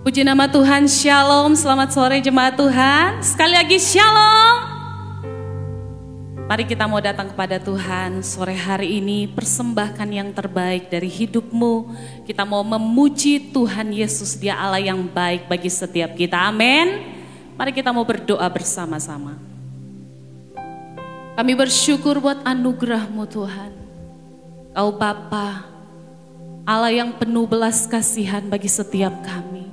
Puji nama Tuhan, Shalom, selamat sore jemaat Tuhan. Sekali lagi Shalom. Mari kita mau datang kepada Tuhan sore hari ini, persembahkan yang terbaik dari hidupmu. Kita mau memuji Tuhan Yesus, Dia Allah yang baik bagi setiap kita, amin. Mari kita mau berdoa bersama-sama. Kami bersyukur buat anugerah-Mu Tuhan. Kau Bapa, Allah yang penuh belas kasihan bagi setiap kami.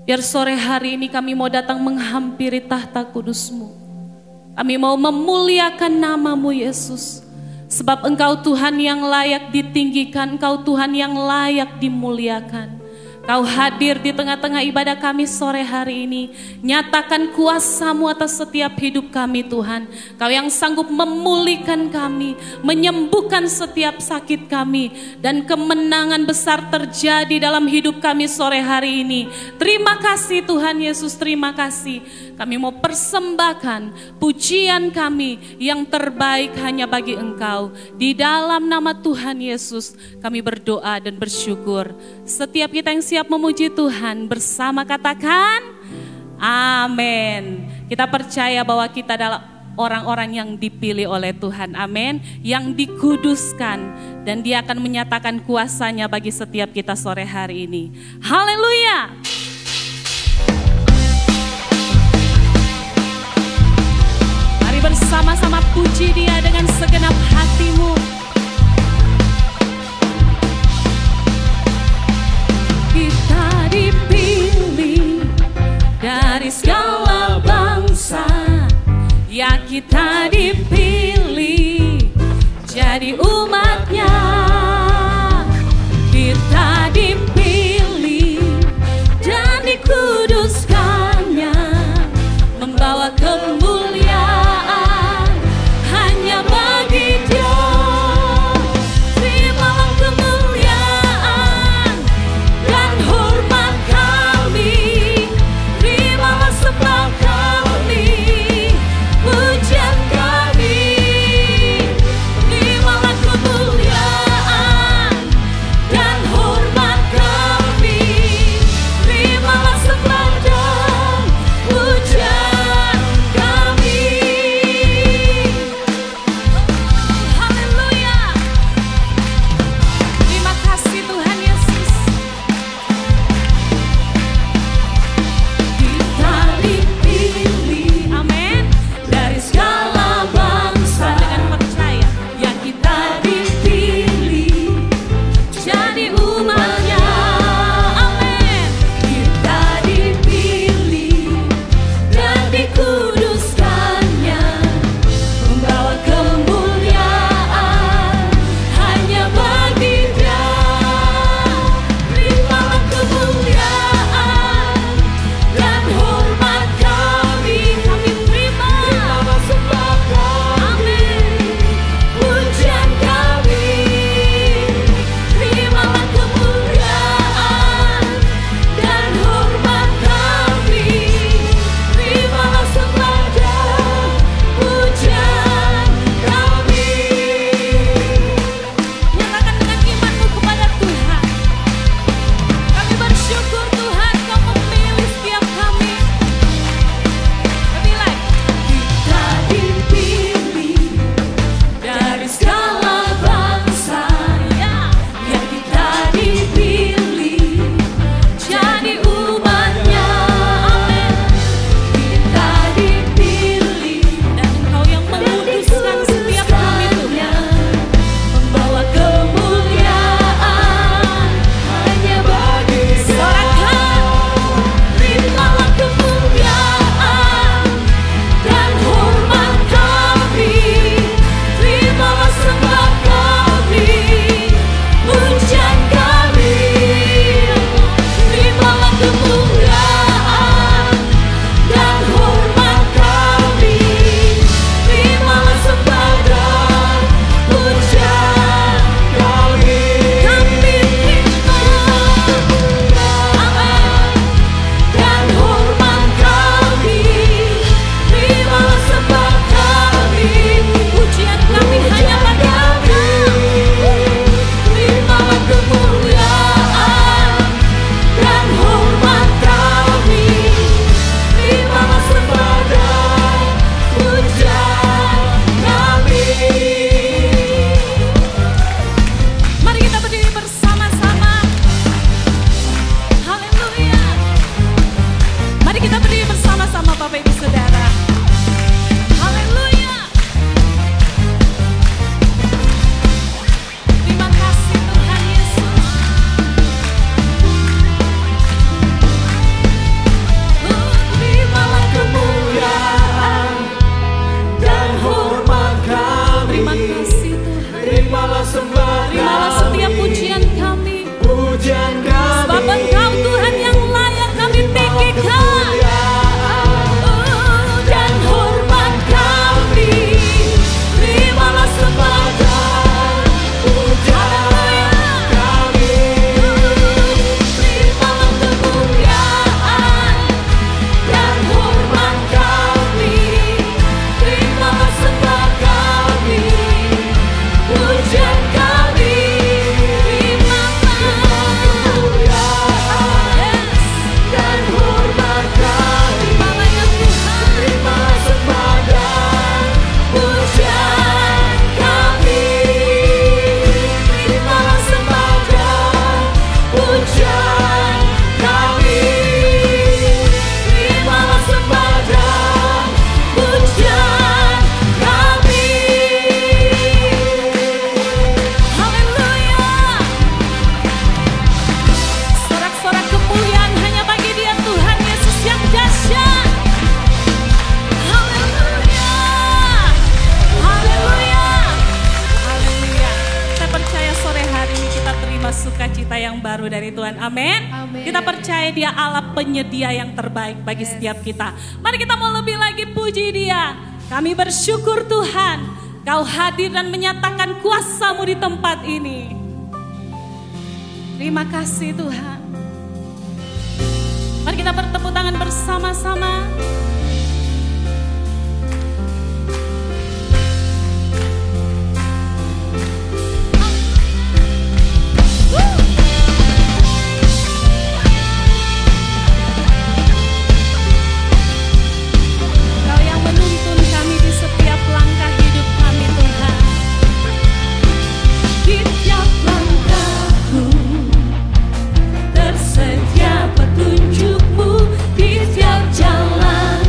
Biar sore hari ini kami mau datang menghampiri tahta kudus-Mu. Kami mau memuliakan nama-Mu Yesus. Sebab Engkau Tuhan yang layak ditinggikan, Engkau Tuhan yang layak dimuliakan. Kau hadir di tengah-tengah ibadah kami sore hari ini. Nyatakan kuasa-Mu atas setiap hidup kami Tuhan. Kau yang sanggup memulihkan kami, menyembuhkan setiap sakit kami. Dan kemenangan besar terjadi dalam hidup kami sore hari ini. Terima kasih Tuhan Yesus, terima kasih. Kami mau persembahkan pujian kami yang terbaik hanya bagi Engkau. Di dalam nama Tuhan Yesus kami berdoa dan bersyukur. Setiap kita yang siap memuji Tuhan bersama katakan amin. Kita percaya bahwa kita adalah orang-orang yang dipilih oleh Tuhan, amin. Yang dikuduskan dan Dia akan menyatakan kuasa-Nya bagi setiap kita sore hari ini. Haleluya. Mari bersama-sama puji Dia dengan segenap hatimu. Kita dipilih dari segala bangsa, ya kita dipilih jadi umat-Nya. Kita dipilih dan dikuduskan-Nya, membawa kemuliaan hanya bagi Dia. Terimalah kemuliaan dan hormat kami, terimalah sembah kami, pujian kami. baru dari Tuhan. Amin. Kita percaya Dia Allah penyedia yang terbaik bagi setiap kita. Mari kita mau lebih lagi puji Dia. Kami bersyukur Tuhan, Kau hadir dan menyatakan kuasa-Mu di tempat ini. Terima kasih Tuhan. Mari kita bertepuk tangan bersama-sama. Kau yang menuntun kami di setiap langkah hidup kami Tuhan. Di tiap langkahku tersedia petunjuk-Mu, di tiap jalan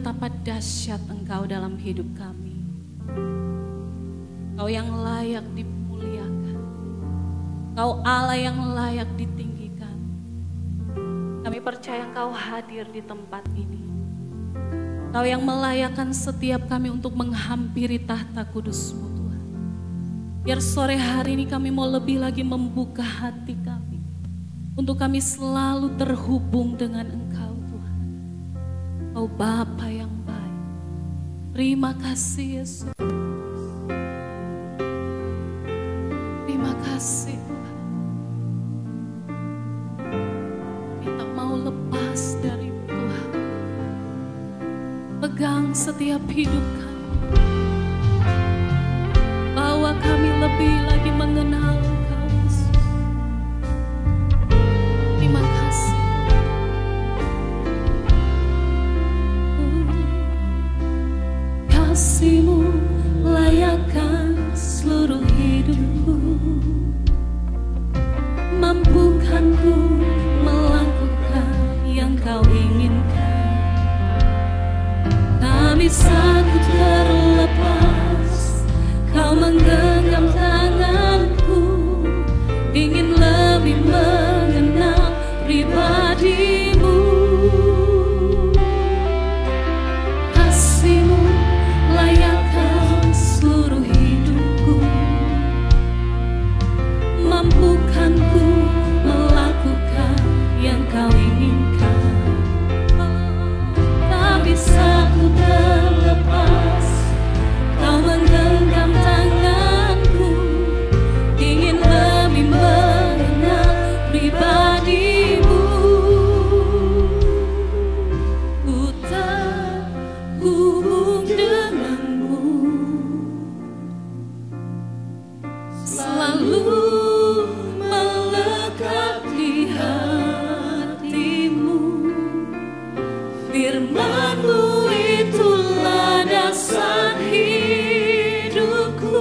betapa dahsyat Engkau dalam hidup kami. Kau yang layak dimuliakan. Kau Allah yang layak ditinggikan. Kami percaya Engkau hadir di tempat ini. Kau yang melayakkan setiap kami untuk menghampiri tahta kudus-Mu Tuhan. Biar sore hari ini kami mau lebih lagi membuka hati kami, untuk kami selalu terhubung dengan Engkau Tuhan. Kau Bapa yang baik. Terima kasih Yesus. Terima kasih Tuhan. Kami tak mau lepas dari Tuhan. Pegang setiap hidup kami. Bawa kami lebih lagi mengenal Engkau Yesus. Terima kasih. Kasih-Mu layakkan seluruh hidupku. Mampukan ku melakukan yang Kau inginkan. Tak bisa ku terlepas, Kau menggenggam tanganku. Ingin lebih mengenal pribadi-Mu. Kasih-Mu layakkan seluruh hidupku. Mampukan ku melakukan yang Kau inginkan. Tak bisa ku terlepas, Kau menggenggam tanganku. Ingin lebih mengenal pribadi-Mu. Ku terhubung denganmu, selalu melekat di hatimu. Firman-Mu itulah dasar hidupku,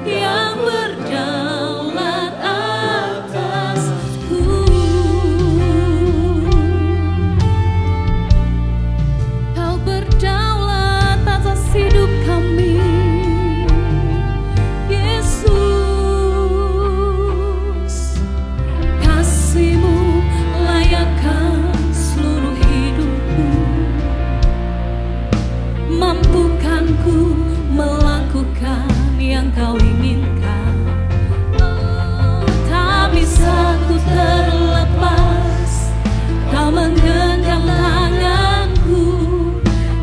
yang berdaulat atasku. Kau berdaulat atas hidup kami, Yesus. Kasih-Mu layakkan seluruh hidupku. Mampukan ku melakukan yang Kau inginkan. Tak bisa ku terlepas, Kau menggenggam tanganku.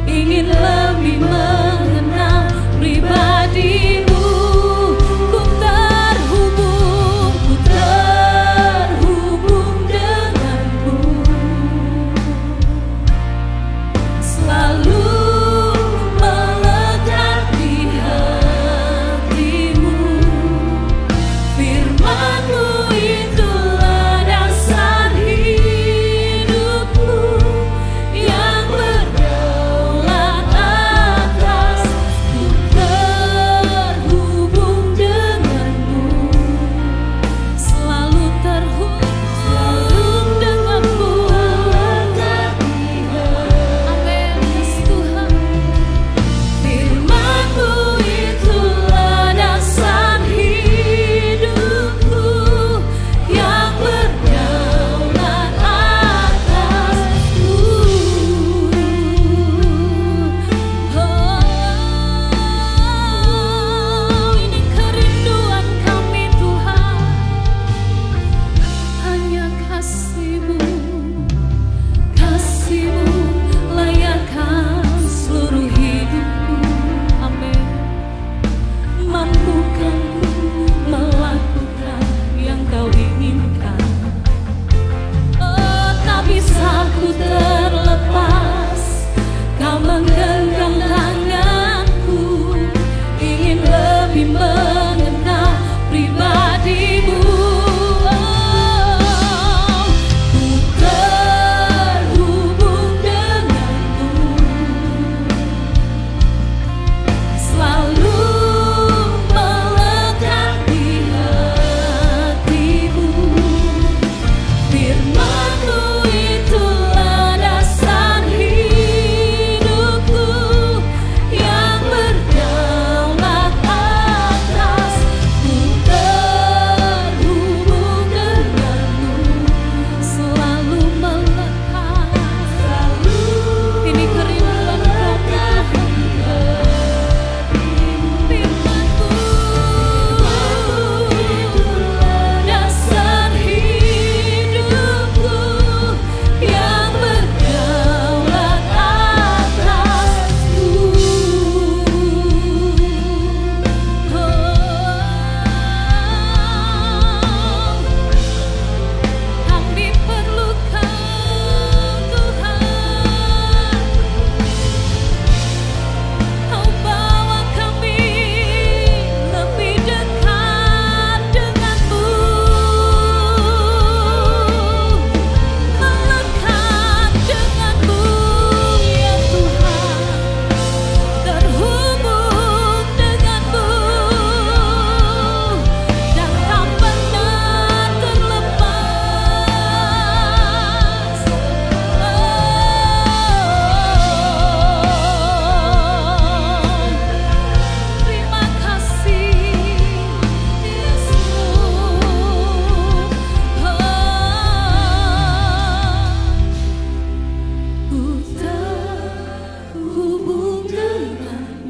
Ingin lebih mengenal pribadi-Mu. Ku terhubung denganmu, selalu melekat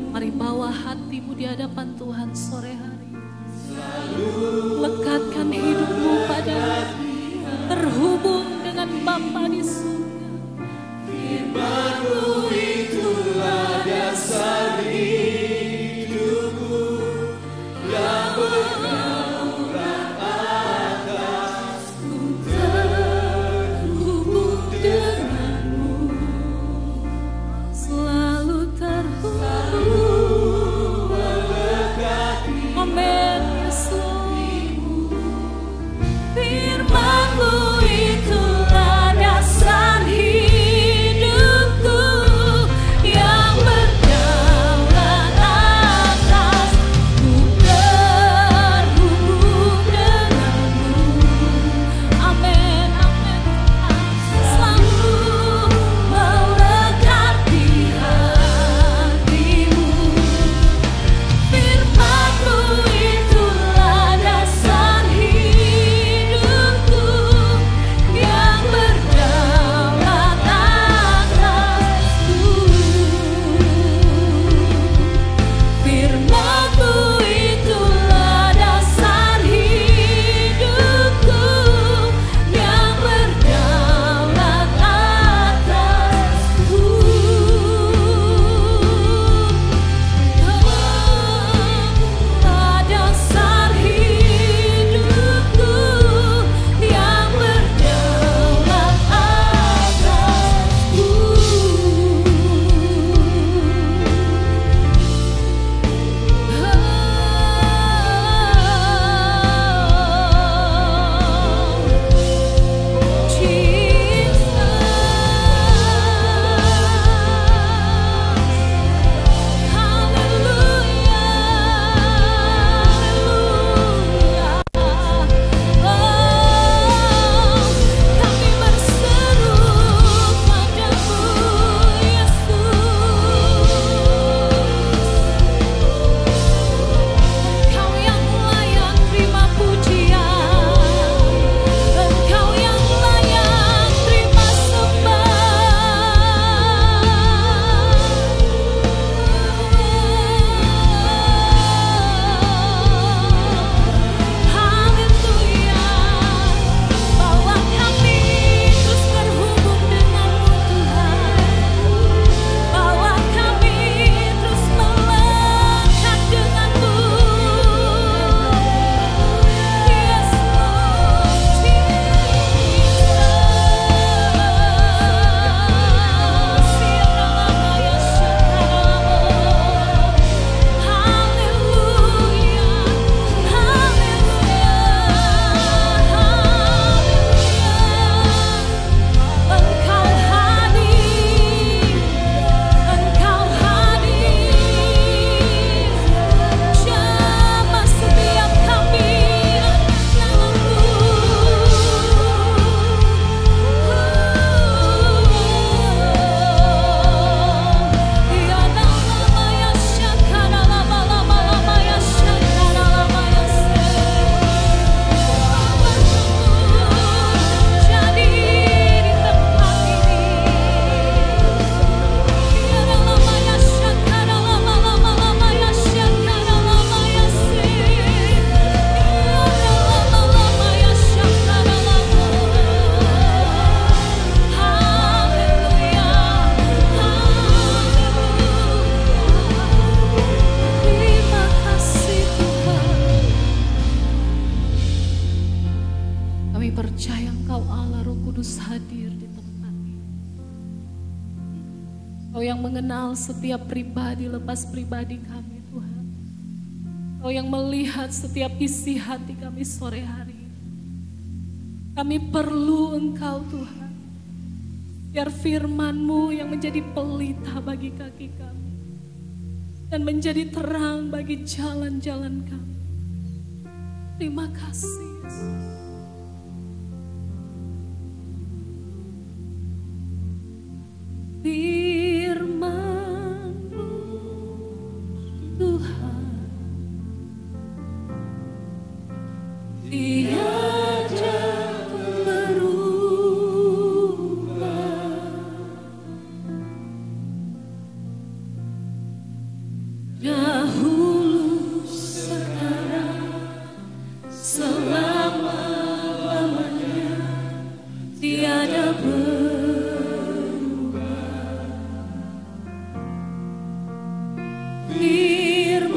Mari bawa hatimu di hadapan Tuhan sore hari. Lekatkan hidupmu pada terhubung dengan Bapa di surga. Firman-Mu itulah dasar hidupku yang berdaulat atasku, terhubung denganmu, Selalu terhubung. Amin, Yesus. Firman-Mu itulah dasar hidupku yang berdaulat atasku, terhubung denganmu. Amin, amin. Selalu melekat di hatimu. Firman-Mu itulah dasar hidupku yang berdaulat atasku. Firman-Mu itulah dasar hidupku yang berdaulat atasku. Dasar hidupku yang berdaulat atasku. Kami berseru padamu, Yesus. Engkau yang layak terima pujian, Engkau yang layak terima sembah. Haleluya. Bawa kami terus terhubung denganmu, Tuhan. Bawa kami terus melekat denganmu, Engkau hadir, jamah setiap kami dalammu. Ya lama ya syakara lama ya syakara lama ya jadi di tempat ini. Ya lama ya syakara lama ya syakara lama ya lama ya syakara lama. Haleluya, terima kasih Tuhan. Kami percaya Engkau Allah Roh Kudus hadir di tempat ini. Kau yang mengenal setiap pribadi lepas pribadi kami, Tuhan. Kau yang melihat setiap isi hati kami sore hari ini. Kami perlu Engkau, Tuhan. Biar firman-Mu yang menjadi pelita bagi kaki kami dan menjadi terang bagi jalan-jalan kami. Terima kasih, Yesus. Firman-Mu, Tuhan, tiada berubah. dahulu, sekarang, selama-lamanya, tiada berubah. Firman-Mu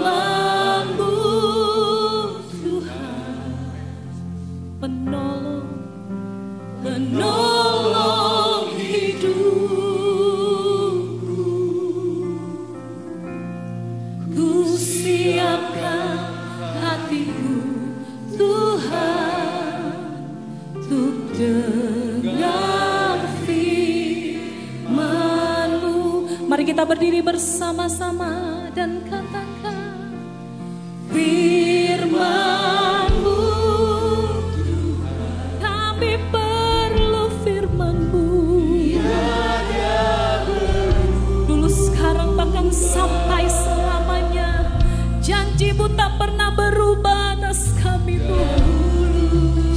Tuhan, penolong hidupku. Ku siapkan hatiku Tuhan, untuk dengar firman-Mu. Mari kita berdiri bersama-sama dan katakan, firman-Mu Tuhan, kami perlu firman-Mu. Dulu, sekarang, bahkan sampai selamanya. Janji-Mu tak pernah berubah atas kami, Tuhan.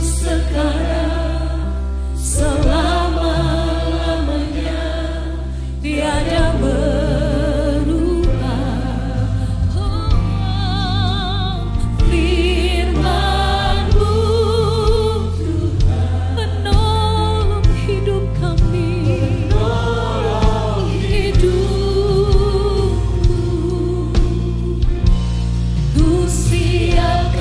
Sekarang, selama-lamanya, tiada berubah. Oh, firman-Mu Tuhan, penolong hidup kami, penolong hidupku. Ku siap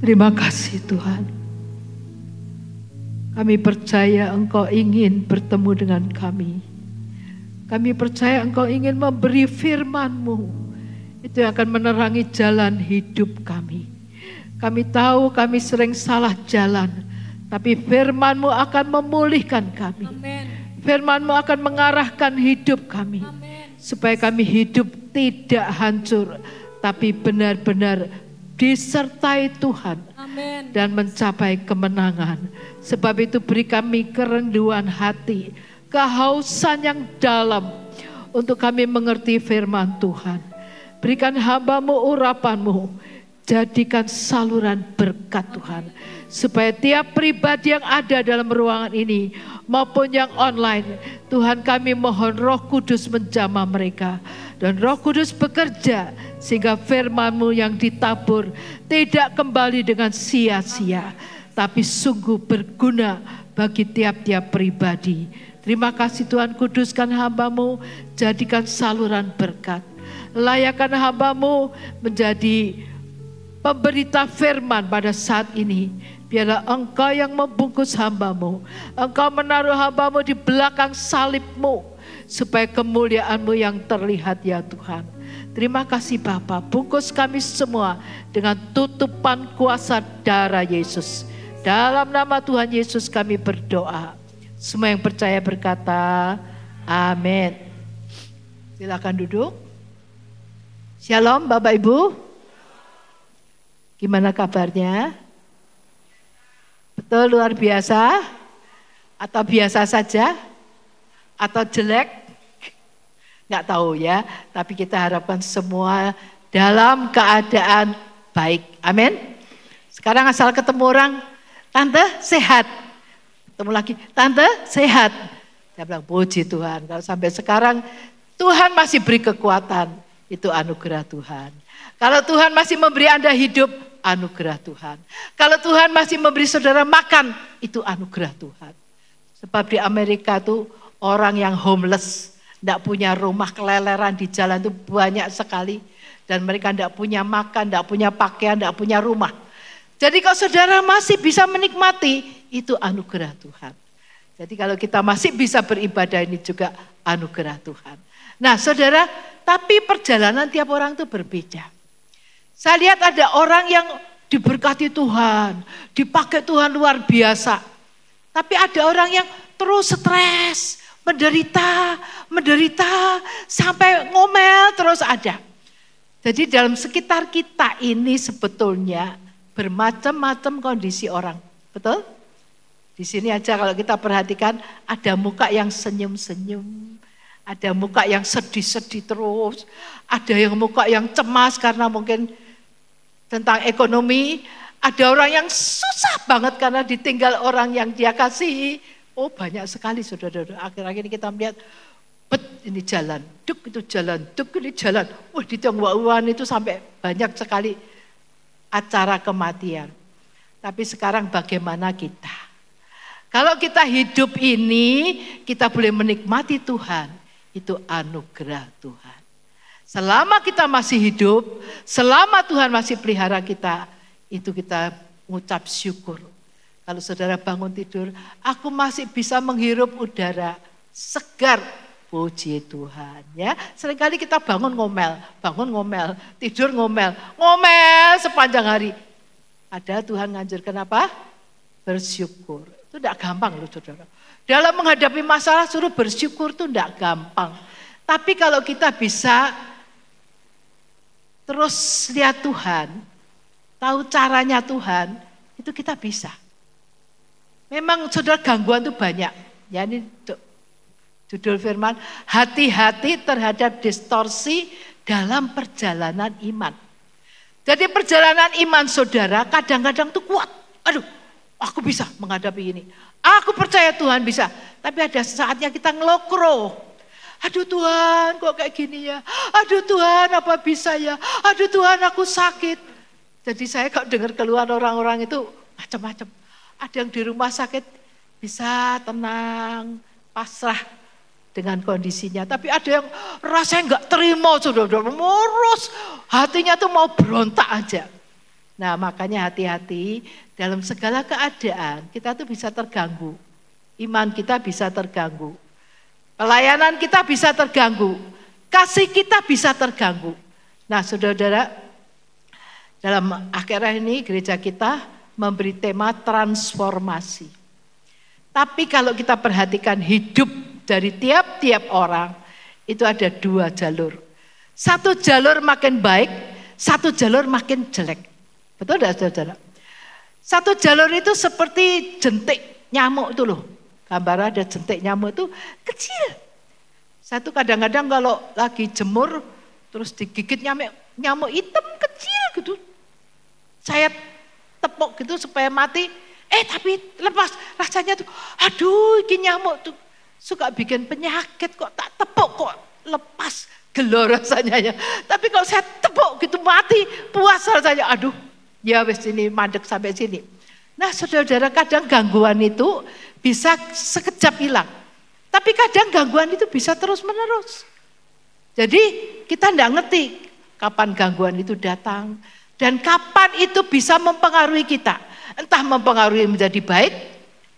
Terima kasih Tuhan. Kami percaya Engkau ingin bertemu dengan kami. Kami percaya Engkau ingin memberi firman-Mu. Itu yang akan menerangi jalan hidup kami. Kami tahu kami sering salah jalan. Tapi firman-Mu akan memulihkan kami. Firman-Mu akan mengarahkan hidup kami. Supaya kami hidup tidak hancur. Tapi benar-benar disertai Tuhan. Dan mencapai kemenangan. Sebab itu beri kami kerenduan hati, kehausan yang dalam untuk kami mengerti firman Tuhan. Berikan hamba-Mu urapan-Mu, jadikan saluran berkat Tuhan. Supaya tiap pribadi yang ada dalam ruangan ini maupun yang online, Tuhan kami mohon Roh Kudus menjamah mereka. Dan Roh Kudus bekerja sehingga firman-Mu yang ditabur tidak kembali dengan sia-sia. Tapi sungguh berguna bagi tiap-tiap pribadi. Terima kasih Tuhan, kuduskan hamba-Mu, jadikan saluran berkat. Layakkan hamba-Mu menjadi pemberita firman pada saat ini. Biarlah Engkau yang membungkus hamba-Mu. Engkau menaruh hamba-Mu di belakang salib-Mu. Supaya kemuliaan-Mu yang terlihat ya Tuhan. Terima kasih Bapa, bungkus kami semua dengan tutupan kuasa darah Yesus. Dalam nama Tuhan Yesus kami berdoa. Semua yang percaya berkata, amin. Silakan duduk. Shalom Bapak Ibu. Gimana kabarnya? Betul luar biasa? Atau biasa saja? Atau jelek? Nggak tahu ya. Tapi kita harapkan semua dalam keadaan baik. Amin. Sekarang asal ketemu orang, Tante sehat. Ketemu lagi, Tante sehat. Saya bilang puji Tuhan. Kalau sampai sekarang Tuhan masih beri kekuatan. Itu anugerah Tuhan. Kalau Tuhan masih memberi Anda hidup, anugerah Tuhan. Kalau Tuhan masih memberi saudara makan, itu anugerah Tuhan. Sebab di Amerika tuh orang yang homeless, tidak punya rumah, keleleran di jalan itu banyak sekali. Dan mereka tidak punya makan, tidak punya pakaian, tidak punya rumah. Jadi kalau saudara masih bisa menikmati, itu anugerah Tuhan. Jadi kalau kita masih bisa beribadah, ini juga anugerah Tuhan. Nah saudara, tapi perjalanan tiap orang itu berbeda. Saya lihat ada orang yang diberkati Tuhan, dipakai Tuhan luar biasa. Tapi ada orang yang terus stres, menderita, sampai ngomel terus ada. Jadi dalam sekitar kita ini sebetulnya bermacam-macam kondisi orang, betul? Di sini aja kalau kita perhatikan ada muka yang senyum-senyum, ada muka yang sedih-sedih terus, ada yang muka yang cemas karena mungkin tentang ekonomi, ada orang yang susah banget karena ditinggal orang yang dia kasihi. Oh banyak sekali saudara-saudara, akhir-akhir ini kita melihat, ini jalan, duk itu jalan, duk ini jalan. Wah di Tionghoa itu sampai banyak sekali acara kematian. Tapi sekarang bagaimana kita? Kalau kita hidup ini, kita boleh menikmati Tuhan. Itu anugerah Tuhan. Selama kita masih hidup, selama Tuhan masih pelihara kita, itu kita mengucap syukur. Kalau saudara bangun tidur, aku masih bisa menghirup udara segar. Puji Tuhan ya. Seringkali kita bangun ngomel, tidur ngomel sepanjang hari. Ada Tuhan ngajarkan apa? Bersyukur. Itu tidak gampang loh saudara. Dalam menghadapi masalah suruh bersyukur itu tidak gampang. Tapi kalau kita bisa terus lihat Tuhan, tahu caranya Tuhan, itu kita bisa. Memang saudara gangguan itu banyak. Ya ini judul firman, hati-hati terhadap distorsi dalam perjalanan iman. Jadi perjalanan iman saudara kadang-kadang itu kuat. Aduh, aku bisa menghadapi ini. Aku percaya Tuhan bisa. Tapi ada saatnya kita ngelokro. Aduh Tuhan kok kayak gini ya. Aduh Tuhan apa bisa ya. Aduh Tuhan aku sakit. Jadi saya kalau dengar keluhan orang-orang itu macam-macam. Ada yang di rumah sakit bisa tenang, pasrah dengan kondisinya. Tapi ada yang rasanya nggak terima, saudara-saudara, murus, hatinya tuh mau berontak aja. Nah makanya hati-hati dalam segala keadaan kita tuh bisa terganggu. Iman kita bisa terganggu. Pelayanan kita bisa terganggu. Kasih kita bisa terganggu. Nah saudara-saudara, dalam akhir ini gereja kita memberi tema transformasi. Tapi kalau kita perhatikan hidup dari tiap-tiap orang, itu ada 2 jalur. Satu jalur makin baik, satu jalur makin jelek. Betul tidak saudara? Satu jalur itu seperti jentik nyamuk itu loh. Gambar ada jentik nyamuk itu kecil. Satu kadang-kadang kalau lagi jemur terus digigit nyamuk hitam kecil gitu. Saya tepuk gitu supaya mati. Tapi lepas rasanya tuh, aduh ini nyamuk tuh suka bikin penyakit kok tak tepuk kok lepas gelo rasanya ya. Tapi kalau saya tepuk gitu mati puas rasanya. Aduh ya wes ini mandek sampai sini. Nah saudara-saudara kadang gangguan itu bisa sekejap hilang. Tapi kadang gangguan itu bisa terus menerus. Jadi kita tidak ngerti kapan gangguan itu datang. Dan kapan itu bisa mempengaruhi kita. Entah mempengaruhi menjadi baik,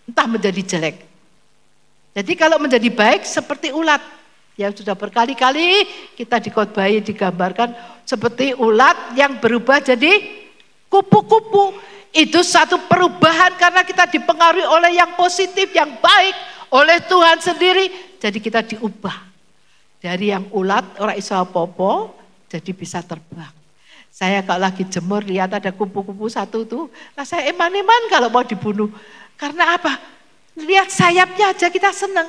entah menjadi jelek. Jadi kalau menjadi baik seperti ulat. Ya sudah berkali-kali kita dikhotbahi digambarkan seperti ulat yang berubah jadi kupu-kupu. Itu satu perubahan karena kita dipengaruhi oleh yang positif, yang baik, oleh Tuhan sendiri. Jadi kita diubah. Dari yang ulat, orang iso apa-apa, jadi bisa terbang. Saya kalau lagi jemur lihat ada kupu-kupu satu tuh, nah saya eman-eman kalau mau dibunuh. Karena apa? Lihat sayapnya aja kita seneng.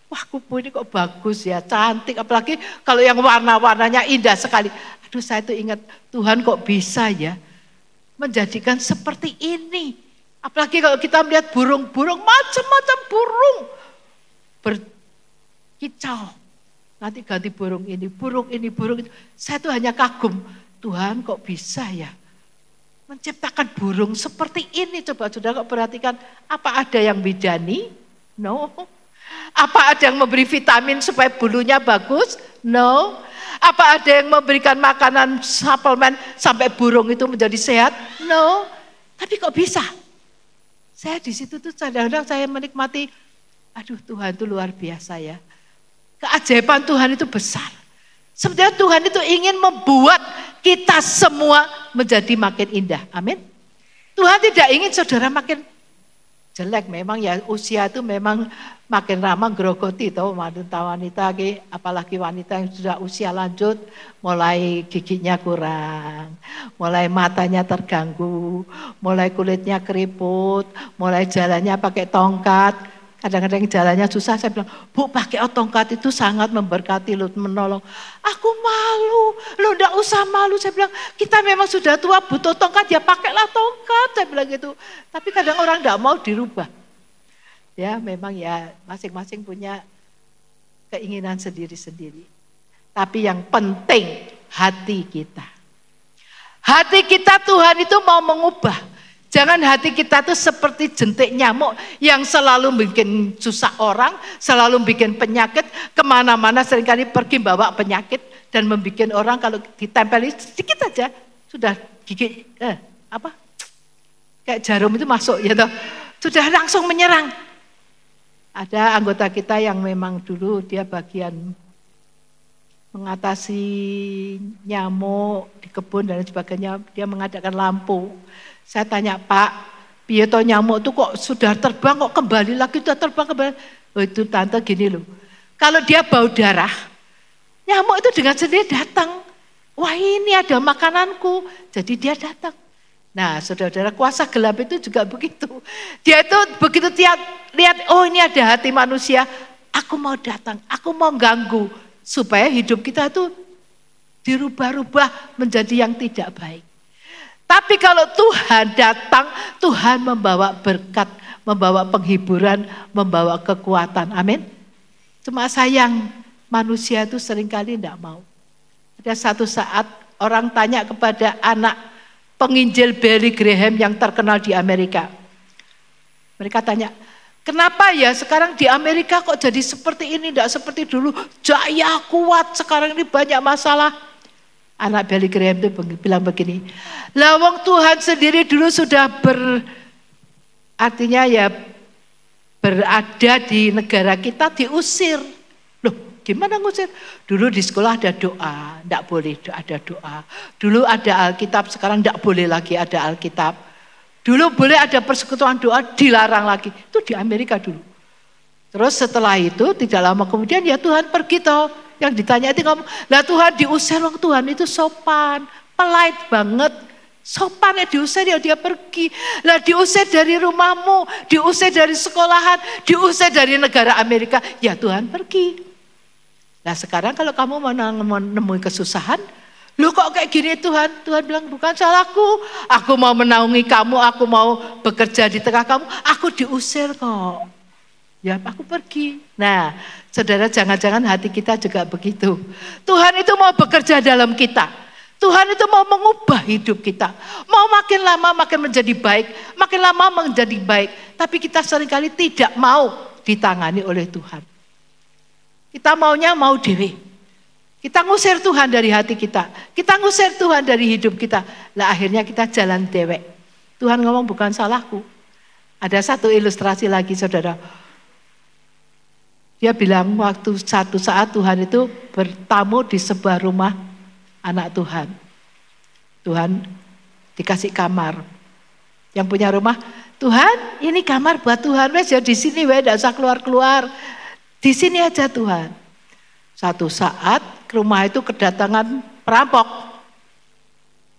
Wah kupu ini kok bagus ya, cantik. Apalagi kalau yang warna-warnanya indah sekali. Aduh saya tuh ingat Tuhan kok bisa ya menjadikan seperti ini. Apalagi kalau kita melihat burung-burung, macam-macam burung berkicau. Nanti ganti burung ini, burung itu. Saya tuh hanya kagum. Tuhan kok bisa ya menciptakan burung seperti ini. Coba saudara kok perhatikan, apa ada yang bidani? No. Apa ada yang memberi vitamin supaya bulunya bagus? No. Apa ada yang memberikan makanan suplemen sampai burung itu menjadi sehat? No. Tapi kok bisa? Saya di situ tuh kadang-kadang saya menikmati, aduh Tuhan itu luar biasa ya. Keajaiban Tuhan itu besar. Sebenarnya Tuhan itu ingin membuat kita semua menjadi makin indah. Amin. Tuhan tidak ingin saudara makin jelek. Memang ya usia itu memang makin ramah grogoti. Tahu wanita apalagi wanita yang sudah usia lanjut, mulai giginya kurang, mulai matanya terganggu, mulai kulitnya keriput, mulai jalannya pakai tongkat. Kadang-kadang jalannya susah, saya bilang, Bu pakai tongkat itu sangat memberkati lu, menolong. Aku malu, lu enggak usah malu. Saya bilang, kita memang sudah tua butuh tongkat, ya pakailah tongkat. Saya bilang gitu. Tapi kadang orang enggak mau dirubah. Ya memang ya masing-masing punya keinginan sendiri-sendiri. Tapi yang penting hati kita. Hati kita Tuhan itu mau mengubah. Jangan hati kita tuh seperti jentik nyamuk yang selalu bikin susah orang, selalu bikin penyakit, kemana-mana seringkali pergi bawa penyakit dan membuat orang kalau ditempeli sedikit aja sudah gigi kayak jarum itu masuk ya toh, sudah langsung menyerang. Ada anggota kita yang memang dulu dia bagian mengatasi nyamuk di kebun dan sebagainya, dia mengadakan lampu. Saya tanya, Pak, piye to nyamuk itu kok sudah terbang kok kembali lagi, sudah terbang kembali. Oh itu tante gini loh, kalau dia bau darah, nyamuk itu dengan sendiri datang. Wah ini ada makananku, jadi dia datang. Nah saudara-saudara kuasa gelap itu juga begitu. Dia itu begitu lihat, oh ini ada hati manusia, aku mau datang, aku mau ganggu. Supaya hidup kita itu dirubah-rubah menjadi yang tidak baik. Tapi kalau Tuhan datang, Tuhan membawa berkat, membawa penghiburan, membawa kekuatan. Amin. Cuma sayang manusia itu seringkali tidak mau. Ada satu saat orang tanya kepada anak penginjil Billy Graham yang terkenal di Amerika. Mereka tanya, kenapa ya sekarang di Amerika kok jadi seperti ini, tidak seperti dulu. Jaya kuat, sekarang ini banyak masalah. Anak Billy Graham itu bilang begini, lawang Tuhan sendiri dulu sudah artinya ya berada di negara kita diusir. Loh, gimana ngusir? Dulu di sekolah ada doa, enggak boleh ada doa. Dulu ada Alkitab, sekarang enggak boleh lagi ada Alkitab. Dulu boleh ada persekutuan doa, dilarang lagi. Itu di Amerika dulu. Terus setelah itu tidak lama kemudian ya Tuhan pergi toh. Yang ditanya itu ngomong, lah Tuhan diusir, wong Tuhan itu sopan, polite banget. Sopannya diusir ya dia pergi. Lah diusir dari rumahmu, diusir dari sekolahan, diusir dari negara Amerika, ya Tuhan pergi. Nah sekarang kalau kamu mau menemui kesusahan, lu kok kayak gini Tuhan? Tuhan bilang bukan salahku, aku mau menaungi kamu, aku mau bekerja di tengah kamu, aku diusir kok. Ya aku pergi. Nah saudara jangan-jangan hati kita juga begitu. Tuhan itu mau bekerja dalam kita. Tuhan itu mau mengubah hidup kita. Mau makin lama makin menjadi baik. Makin lama menjadi baik. Tapi kita seringkali tidak mau ditangani oleh Tuhan. Kita maunya mau dewe. Kita ngusir Tuhan dari hati kita. Kita ngusir Tuhan dari hidup kita. Lah akhirnya kita jalan dewek. Tuhan ngomong bukan salahku. Ada satu ilustrasi lagi saudara. Dia bilang waktu satu saat Tuhan itu bertamu di sebuah rumah anak Tuhan. Tuhan dikasih kamar. Yang punya rumah, Tuhan ini kamar buat Tuhan. Wes ya di sini wes enggak usah keluar-keluar. Di sini aja Tuhan. Satu saat rumah itu kedatangan perampok.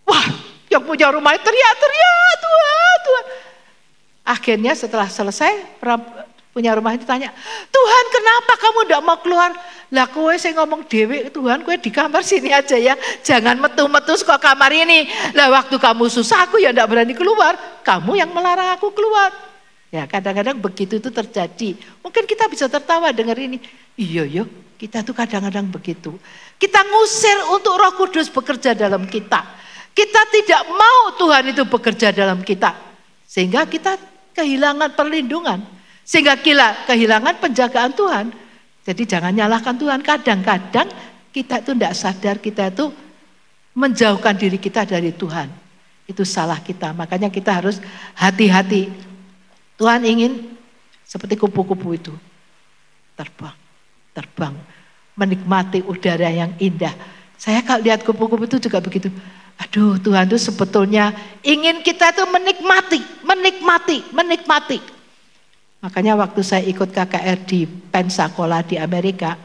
Wah, yang punya rumah itu teriak-teriak, Tuhan. Akhirnya setelah selesai punya rumah itu tanya, Tuhan kenapa kamu tidak mau keluar? Lah kowe saya ngomong dewe, Tuhan kowe di kamar sini aja ya, jangan metu-metu ke kamar ini. Lah waktu kamu susah aku ya tidak berani keluar, kamu yang melarang aku keluar. Ya kadang-kadang begitu itu terjadi. Mungkin kita bisa tertawa dengar ini. Iya kita tuh kadang-kadang begitu. Kita ngusir untuk Roh Kudus bekerja dalam kita. Kita tidak mau Tuhan itu bekerja dalam kita. Sehingga kita kehilangan perlindungan. Sehingga kita kehilangan penjagaan Tuhan. Jadi jangan nyalahkan Tuhan. Kadang-kadang kita itu tidak sadar, kita itu menjauhkan diri kita dari Tuhan. Itu salah kita. Makanya kita harus hati-hati. Tuhan ingin seperti kupu-kupu itu. Terbang. Menikmati udara yang indah. Saya kalau lihat kupu-kupu itu juga begitu. Aduh Tuhan itu sebetulnya ingin kita itu menikmati. Makanya waktu saya ikut KKR di Pensacola di Amerika,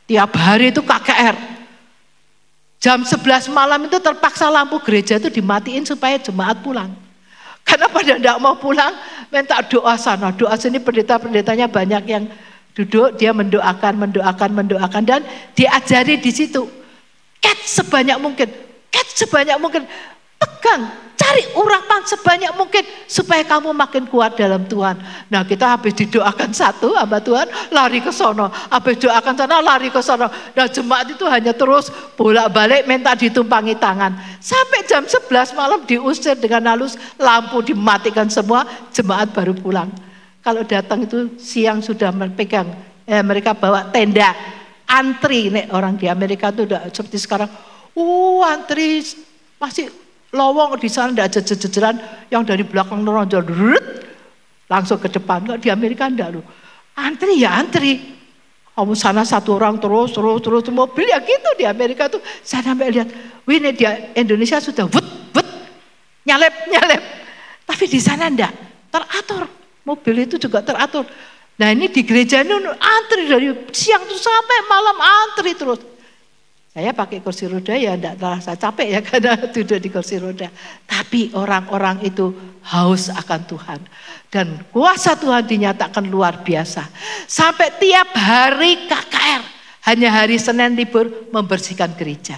tiap hari itu KKR. Jam 11 malam itu terpaksa lampu gereja itu dimatiin supaya jemaat pulang. Karena pada tidak mau pulang, minta doa sana, doa sini, pendeta-pendetanya banyak yang duduk, dia mendoakan dan diajari di situ. Catch sebanyak mungkin, pegang, cari urapan sebanyak mungkin supaya kamu makin kuat dalam Tuhan. Nah kita habis didoakan satu hamba Tuhan lari ke sono, habis doakan sana lari ke sono. Nah jemaat itu hanya terus bolak-balik minta ditumpangi tangan. Sampai jam 11 malam diusir dengan halus, lampu dimatikan semua, jemaat baru pulang. Kalau datang itu siang sudah mereka bawa tenda, antri. Nek orang di Amerika itu udah seperti sekarang, antri masih lowong di sana tidak jejeran yang dari belakang nonjol langsung ke depan. Kalau di Amerika enggak loh. Antri. Kamu sana satu orang terus mobil ya gitu di Amerika tuh. Saya sampai lihat, ini di Indonesia sudah nyalep. Tapi di sana enggak, teratur. Mobil itu juga teratur. Nah ini di gereja ini antri dari siang tuh sampai malam antri terus. Saya pakai kursi roda ya enggak terasa capek ya karena duduk di kursi roda. Tapi orang-orang itu haus akan Tuhan. Dan kuasa Tuhan dinyatakan luar biasa. Sampai tiap hari KKR, hanya hari Senin libur membersihkan gereja.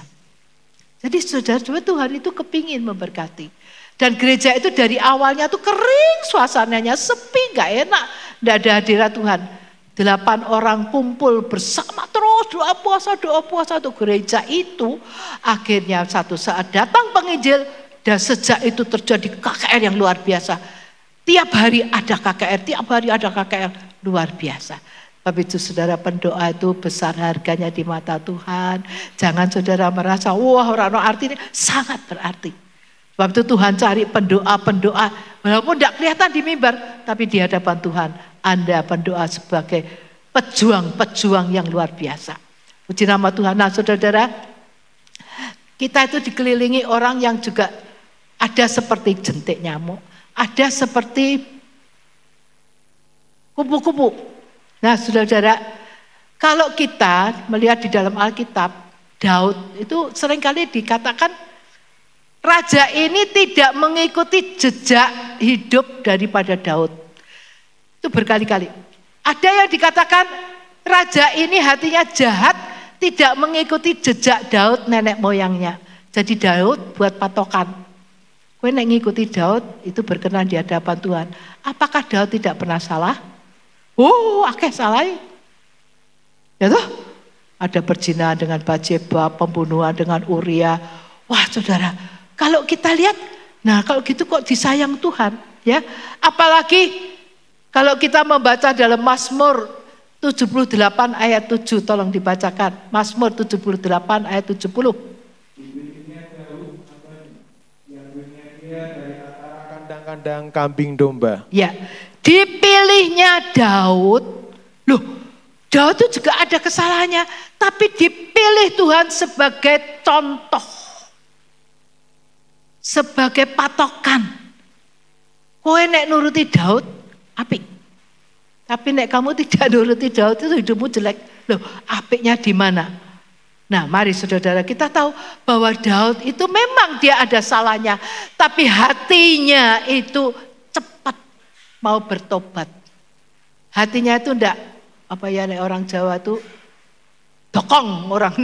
Jadi saudara-saudara Tuhan itu kepingin memberkati. Dan gereja itu dari awalnya tuh kering suasananya, sepi, gak enak. Tidak ada hadirat Tuhan. 8 orang kumpul bersama terus doa puasa untuk gereja itu. Akhirnya satu saat datang penginjil dan sejak itu terjadi KKR yang luar biasa. Tiap hari ada KKR luar biasa. Tapi itu saudara, pendoa itu besar harganya di mata Tuhan. Jangan saudara merasa, wah orang artinya sangat berarti. Sebab itu Tuhan cari pendoa-pendoa. Walaupun tidak kelihatan di mimbar, tapi di hadapan Tuhan Anda pendoa sebagai pejuang-pejuang yang luar biasa. Puji nama Tuhan. Nah saudara, kita itu dikelilingi orang yang juga ada seperti jentik nyamuk. Ada seperti kupu-kupu. Nah saudara, kalau kita melihat di dalam Alkitab, Daud itu seringkali dikatakan raja ini tidak mengikuti jejak hidup daripada Daud. Itu berkali-kali. Ada yang dikatakan raja ini hatinya jahat, tidak mengikuti jejak Daud nenek moyangnya. Jadi Daud buat patokan. Kowe nek ngikuti Daud itu berkenan di hadapan Tuhan. Apakah Daud tidak pernah salah? Oh, akeh salah. Ya toh? Ada perzinahan dengan Batseba, pembunuhan dengan Uria. Wah, saudara, kalau kita lihat, nah kalau gitu kok disayang Tuhan, ya. Apalagi kalau kita membaca dalam Mazmur 78 ayat 7, tolong dibacakan. Mazmur 78 ayat 70. Kandang-kandang kambing domba. Ya, dipilihnya Daud. Loh, Daud itu juga ada kesalahannya, tapi dipilih Tuhan sebagai contoh, sebagai patokan. Kowe nek nuruti Daud, apik. Tapi nek kamu tidak nuruti Daud itu hidupmu jelek. Loh, apiknya di mana? Nah, mari saudara, kita tahu bahwa Daud itu memang dia ada salahnya, tapi hatinya itu cepat mau bertobat. Hatinya itu enggak, apa ya orang Jawa tuh dokong, orang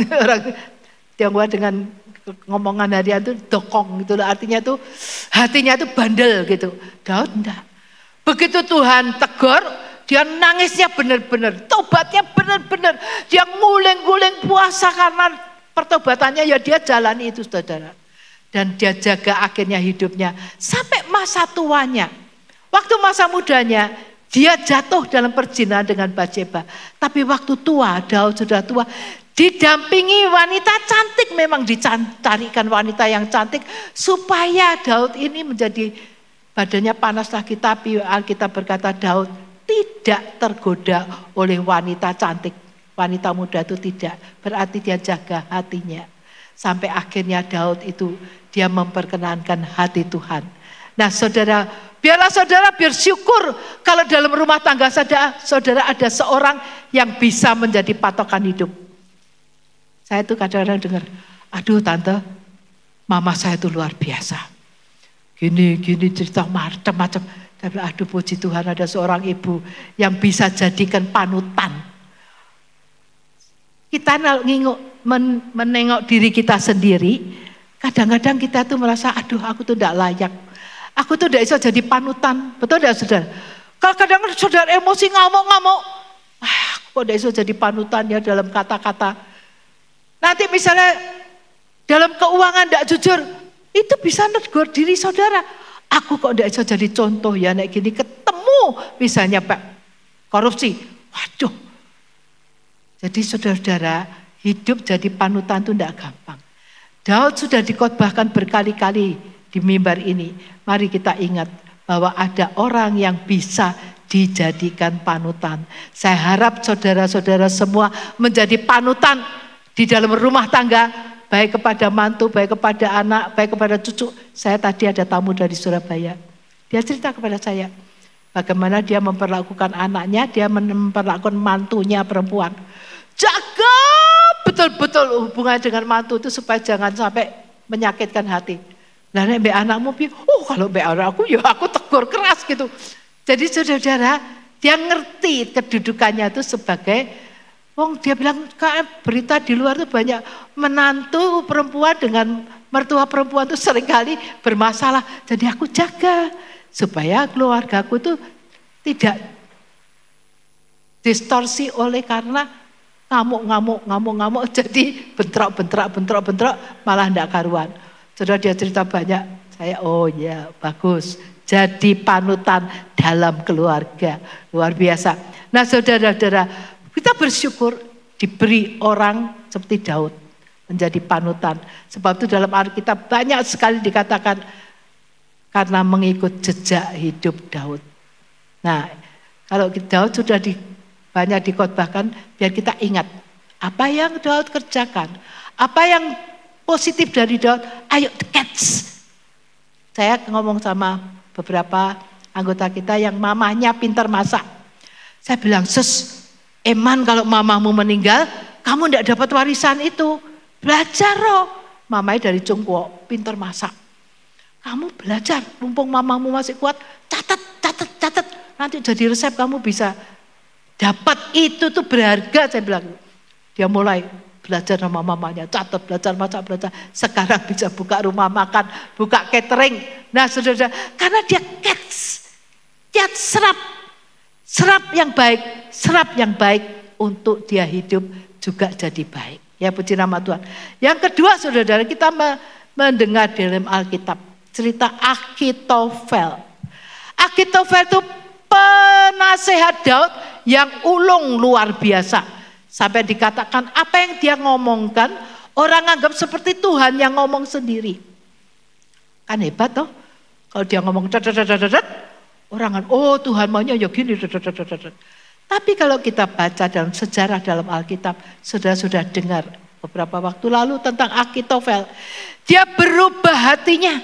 Tionghoa dengan ngomongan harian itu dokong gitu, artinya tuh hatinya itu bandel gitu. Daud enggak. Begitu Tuhan tegur, dia nangisnya benar-benar, tobatnya benar-benar. Dia nguling-nguling puasa karena pertobatannya, ya dia jalani itu saudara. Dan dia jaga akhirnya hidupnya sampai masa tuanya. Waktu masa mudanya dia jatuh dalam perzinahan dengan Batseba. Tapi waktu tua, Daud sudah tua, didampingi wanita cantik, memang dicarikan wanita yang cantik supaya Daud ini menjadi badannya panas lagi. Tapi Alkitab berkata Daud tidak tergoda oleh wanita cantik. Wanita muda itu tidak. Berarti dia jaga hatinya. Sampai akhirnya Daud itu dia memperkenankan hati Tuhan. Nah saudara, biarlah saudara bersyukur kalau dalam rumah tangga saudara ada seorang yang bisa menjadi patokan hidup. Saya tuh kadang-kadang dengar, aduh tante, mama saya itu luar biasa. Gini cerita macam-macam. Tapi aduh puji Tuhan ada seorang ibu yang bisa jadikan panutan. Kita menengok diri kita sendiri, kadang-kadang kita tuh merasa aduh aku tuh tidak layak. Aku tuh tidak bisa jadi panutan. Betul tidak saudara? Kalau kadang-kadang saudara emosi ngamuk-ngamuk, aku kok tidak bisa jadi panutan ya dalam kata-kata. Nanti misalnya dalam keuangan tidak jujur, itu bisa negur diri saudara. Aku kok tidak bisa jadi contoh ya, nek gini ketemu misalnya Pak korupsi, waduh. Jadi saudara-saudara, hidup jadi panutan itu tidak gampang. Daud sudah dikhotbahkan berkali-kali di mimbar ini. Mari kita ingat bahwa ada orang yang bisa dijadikan panutan. Saya harap saudara-saudara semua menjadi panutan di dalam rumah tangga. Baik kepada mantu, baik kepada anak, baik kepada cucu. Saya tadi ada tamu dari Surabaya. Dia cerita kepada saya bagaimana dia memperlakukan anaknya, dia memperlakukan mantunya perempuan. Jaga betul-betul hubungan dengan mantu itu supaya jangan sampai menyakitkan hati. Lah nek mbek anakmu piye? Oh, kalau mbek anakku ya aku tegur keras gitu. Jadi saudara, dia ngerti kedudukannya itu sebagai dia bilang, berita di luar itu banyak menantu perempuan dengan mertua perempuan itu seringkali bermasalah. Jadi aku jaga supaya keluargaku itu tidak distorsi oleh karena ngamuk. Jadi bentrok malah tidak karuan. Saudara dia cerita banyak. Saya oh ya bagus. jadi panutan dalam keluarga. Luar biasa. Nah saudara-saudara, kita bersyukur diberi orang seperti Daud menjadi panutan. Sebab itu dalam Alkitab banyak sekali dikatakan karena mengikut jejak hidup Daud. Nah kalau Daud sudah banyak dikhotbahkan, biar kita ingat apa yang Daud kerjakan. Apa yang positif dari Daud, ayo catch. Saya ngomong sama beberapa anggota kita yang mamahnya pintar masak. Saya bilang, sus, eman kalau mamamu meninggal, kamu tidak dapat warisan itu. Belajar loh. Mamanya dari Cungkuo, pintar masak. Kamu belajar, mumpung mamamu masih kuat, catat. Nanti jadi resep kamu bisa dapat, itu tuh berharga, saya bilang. Dia mulai belajar sama mamanya, catat, belajar masak, belajar. Sekarang bisa buka rumah makan, buka catering. Nah saudara, karena dia dia serap yang baik untuk dia hidup juga jadi baik. Ya puji nama Tuhan. Yang kedua saudara, kita mendengar dalam Alkitab cerita Ahitofel. Ahitofel itu penasehat Daud yang ulung luar biasa. Sampai dikatakan apa yang dia ngomongkan, orang anggap seperti Tuhan yang ngomong sendiri. Kan hebat toh. Kalau dia ngomong orang kan, oh Tuhan maunya ya gini. Tapi kalau kita baca dalam sejarah dalam Alkitab, sudah dengar beberapa waktu lalu tentang Ahitofel. Dia berubah hatinya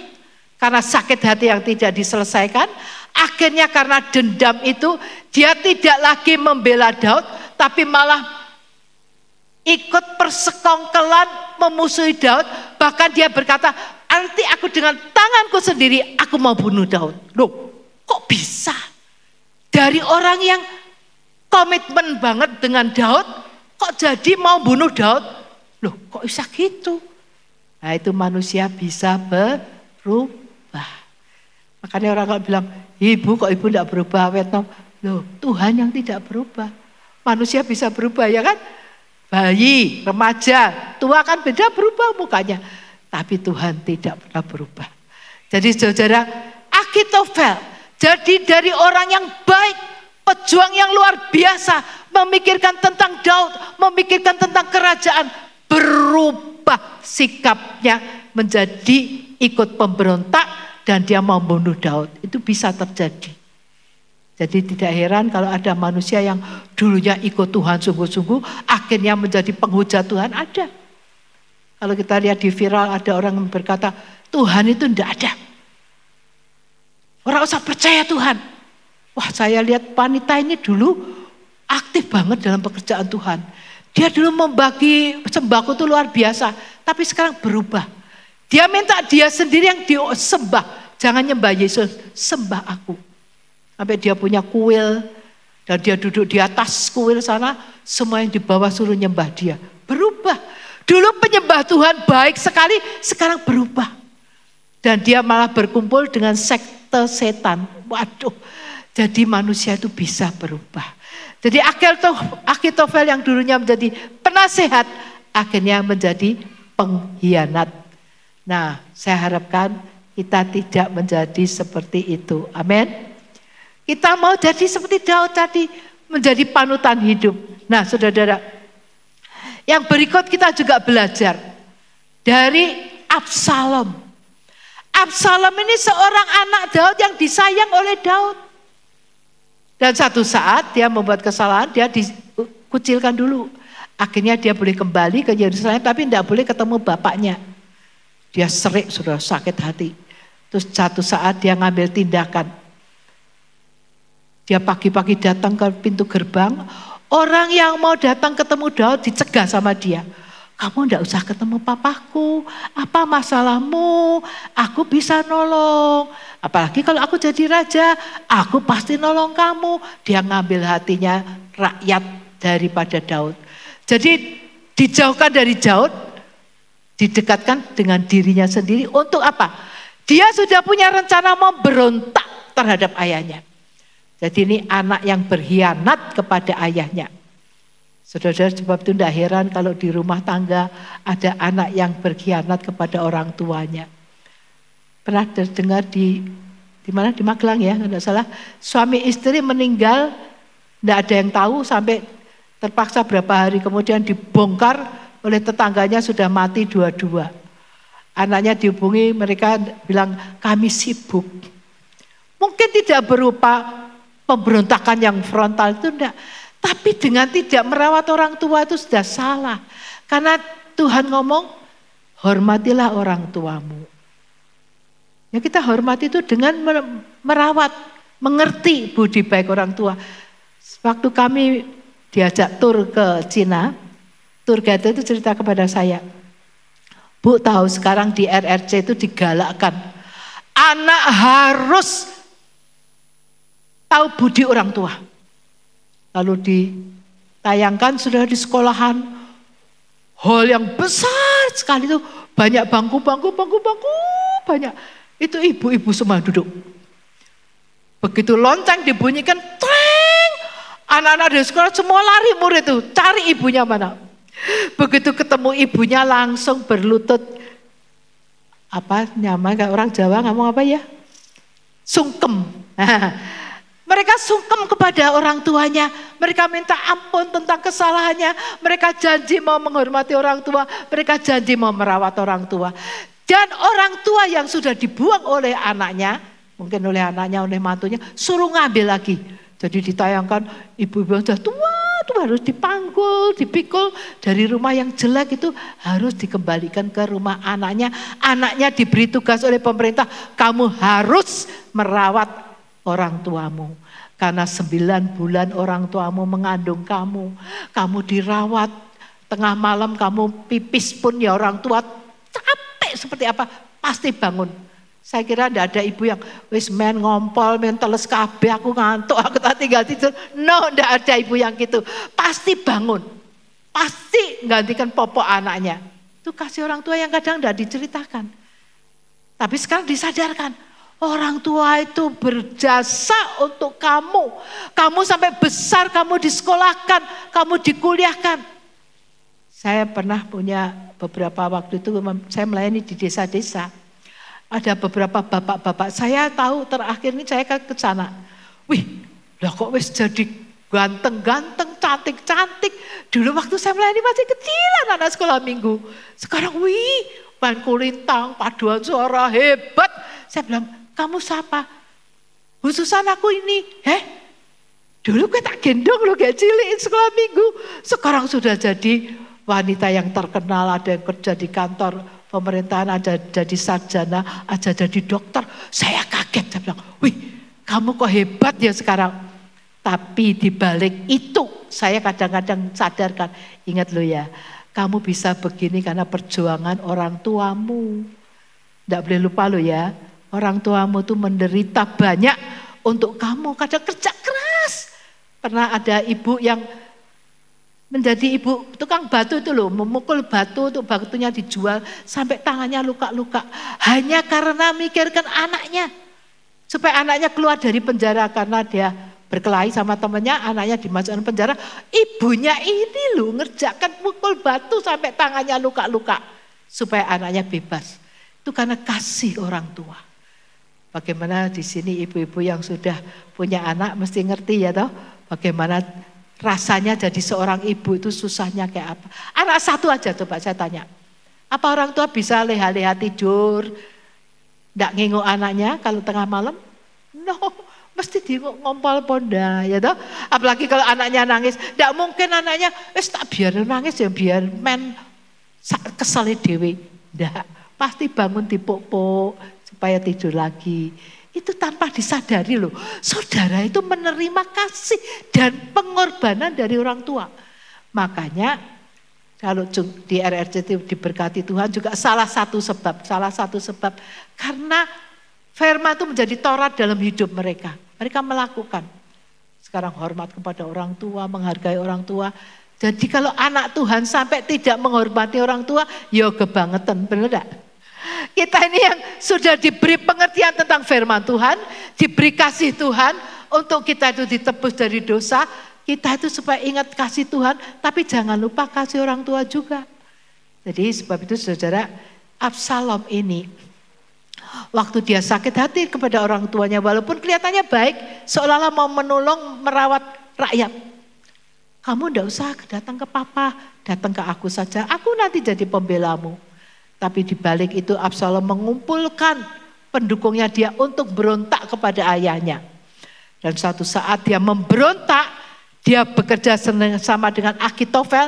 karena sakit hati yang tidak diselesaikan. Akhirnya karena dendam itu, dia tidak lagi membela Daud, tapi malah ikut persekongkelan memusuhi Daud. Bahkan dia berkata, nanti aku dengan tanganku sendiri aku mau bunuh Daud. Loh, kok bisa? Dari orang yang komitmen banget dengan Daud, kok jadi mau bunuh Daud? Loh, kok bisa gitu? Nah itu manusia bisa berubah. Makanya orang kalau bilang, ibu kok ibu tidak berubah? Loh, Tuhan yang tidak berubah. Manusia bisa berubah ya kan? Bayi, remaja, tua kan beda berubah mukanya. Tapi Tuhan tidak pernah berubah. Jadi saudara, Ahitofel jadi dari orang yang baik, pejuang yang luar biasa, memikirkan tentang Daud, memikirkan tentang kerajaan, berubah sikapnya menjadi ikut pemberontak dan dia mau bunuh Daud. Itu bisa terjadi. Jadi tidak heran kalau ada manusia yang dulunya ikut Tuhan sungguh-sungguh, akhirnya menjadi penghujat Tuhan, ada. Kalau kita lihat di viral ada orang yang berkata, Tuhan itu tidak ada. Orang usah percaya Tuhan. Wah saya lihat wanita ini dulu aktif banget dalam pekerjaan Tuhan. Dia dulu membagi sembako itu luar biasa, tapi sekarang berubah. Dia minta dia sendiri yang disembah, jangan nyembah Yesus, sembah aku. Sampai dia punya kuil dan dia duduk di atas kuil sana, semua yang di bawah suruh nyembah dia. Berubah. Dulu penyembah Tuhan baik sekali, sekarang berubah. Dan dia malah berkumpul dengan sekte setan. Waduh, jadi manusia itu bisa berubah. Jadi Ahitofel yang dulunya menjadi penasehat, akhirnya menjadi pengkhianat. Nah, saya harapkan kita tidak menjadi seperti itu. Amin. Kita mau jadi seperti Daud tadi, menjadi panutan hidup. Nah saudara-saudara, yang berikut kita juga belajar dari Absalom. Absalom ini seorang anak Daud yang disayang oleh Daud. Dan satu saat dia membuat kesalahan, dia dikucilkan dulu. Akhirnya dia boleh kembali ke Yerusalem, tapi tidak boleh ketemu bapaknya. Dia serik, sudah sakit hati. Terus satu saat dia ngambil tindakan. Dia pagi-pagi datang ke pintu gerbang, orang yang mau datang ketemu Daud dicegah sama dia. Kamu enggak usah ketemu papaku, apa masalahmu? Aku bisa nolong. Apalagi kalau aku jadi raja, aku pasti nolong kamu. Dia ngambil hatinya rakyat daripada Daud. Jadi dijauhkan dari Daud, didekatkan dengan dirinya sendiri. Untuk apa? Dia sudah punya rencana mau berontak terhadap ayahnya. Jadi ini anak yang berkhianat kepada ayahnya. Saudara-saudara, sebab itu tidak heran kalau di rumah tangga ada anak yang berkhianat kepada orang tuanya. Pernah dengar di di mana, di Magelang ya, tidak salah. Suami istri meninggal, tidak ada yang tahu sampai terpaksa berapa hari kemudian dibongkar oleh tetangganya sudah mati dua-dua. Anaknya dihubungi, mereka bilang kami sibuk. Mungkin tidak berupa pemberontakan yang frontal itu enggak. Tapi dengan tidak merawat orang tua itu sudah salah. Karena Tuhan ngomong, hormatilah orang tuamu. Ya kita hormati itu dengan merawat, mengerti budi baik orang tua. Waktu kami diajak tur ke Cina, tour guide itu cerita kepada saya, Bu tahu sekarang di RRC itu digalakkan, anak harus tahu budi orang tua. Lalu ditayangkan sudah di sekolahan, hall yang besar sekali itu, banyak bangku, banyak. Itu ibu-ibu semua duduk. Begitu lonceng dibunyikan, teng, anak-anak di sekolah semua lari murid itu, cari ibunya mana. Begitu ketemu ibunya langsung berlutut, apa nyaman kayak orang Jawa ngomong apa ya? Sungkem. Mereka sungkem kepada orang tuanya, mereka minta ampun tentang kesalahannya, mereka janji mau menghormati orang tua, mereka janji mau merawat orang tua. Dan orang tua yang sudah dibuang oleh anaknya, mungkin oleh anaknya, oleh mantunya, suruh ngambil lagi. Jadi ditayangkan ibu-ibu sudah tua harus dipanggul, dipikul dari rumah yang jelek itu harus dikembalikan ke rumah anaknya. Anaknya diberi tugas oleh pemerintah, kamu harus merawat orang tuamu. Karena 9 bulan orang tuamu mengandung kamu. Kamu dirawat, tengah malam kamu pipis pun ya orang tua capek seperti apa, pasti bangun. Saya kira tidak ada ibu yang wis men ngompol, men teles kabeh, aku ngantuk, aku tak tinggal tidur. No, tidak ada ibu yang gitu. Pasti bangun, pasti menggantikan popok anaknya. Itu kasih orang tua yang kadang tidak diceritakan. Tapi sekarang disadarkan, orang tua itu berjasa untuk kamu. Kamu sampai besar, kamu disekolahkan, kamu dikuliahkan. Saya pernah punya beberapa waktu itu, saya melayani di desa-desa. Ada beberapa bapak-bapak, saya tahu terakhir ini saya ke sana. Wih, lah kok wis jadi ganteng-ganteng, cantik-cantik. Dulu waktu saya melayani masih kecilan anak sekolah minggu. Sekarang wih, main kulintang, paduan suara hebat. Saya bilang, kamu siapa? Khususan aku ini. Dulu gue tak gendong lo gak cilik sekolah minggu. Sekarang sudah jadi wanita yang terkenal, ada yang kerja di kantor pemerintahan, ada jadi sarjana, ada jadi dokter. Saya kaget, saya bilang, wih kamu kok hebat ya sekarang. Tapi di balik itu saya kadang-kadang sadarkan, ingat lo ya, kamu bisa begini karena perjuangan orang tuamu. Tidak boleh lupa lo ya, orang tuamu tuh menderita banyak untuk kamu, kadang kerja keras. Pernah ada ibu yang menjadi ibu tukang batu itu loh, memukul batu untuk batunya dijual sampai tangannya luka-luka. Hanya karena mikirkan anaknya. Supaya anaknya keluar dari penjara karena dia berkelahi sama temannya, anaknya dimasukkan penjara. Ibunya ini loh ngerjakan mukul batu sampai tangannya luka-luka. Supaya anaknya bebas. Itu karena kasih orang tua. Bagaimana di sini ibu-ibu yang sudah punya anak mesti ngerti ya toh. Bagaimana rasanya jadi seorang ibu itu susahnya kayak apa. Anak satu aja coba saya tanya. Apa orang tua bisa leha-leha tidur, tidak ngengok anaknya kalau tengah malam? No, mesti di ngompol ponda ya toh. Apalagi kalau anaknya nangis, tidak mungkin anaknya, tak biar nangis ya biar men kesel dewe. Tidak, pasti bangun dipuk-puk supaya tidur lagi. Itu tanpa disadari loh, saudara itu menerima kasih dan pengorbanan dari orang tua. Makanya kalau di RRC itu diberkati Tuhan juga salah satu sebab karena firman itu menjadi Taurat dalam hidup mereka. Mereka melakukan. Sekarang hormat kepada orang tua, menghargai orang tua. Jadi kalau anak Tuhan sampai tidak menghormati orang tua, ya kebangetan, benar enggak? Kita ini yang sudah diberi pengertian tentang firman Tuhan, diberi kasih Tuhan untuk kita itu ditebus dari dosa, kita itu supaya ingat kasih Tuhan, tapi jangan lupa kasih orang tua juga. Jadi sebab itu saudara, Absalom ini waktu dia sakit hati kepada orang tuanya, walaupun kelihatannya baik, seolah-olah mau menolong, merawat rakyat. Kamu enggak usah datang ke papa, datang ke aku saja, aku nanti jadi pembelamu. Tapi di balik itu Absalom mengumpulkan pendukungnya dia untuk berontak kepada ayahnya. Dan suatu saat dia memberontak, dia bekerja sama dengan Ahitofel,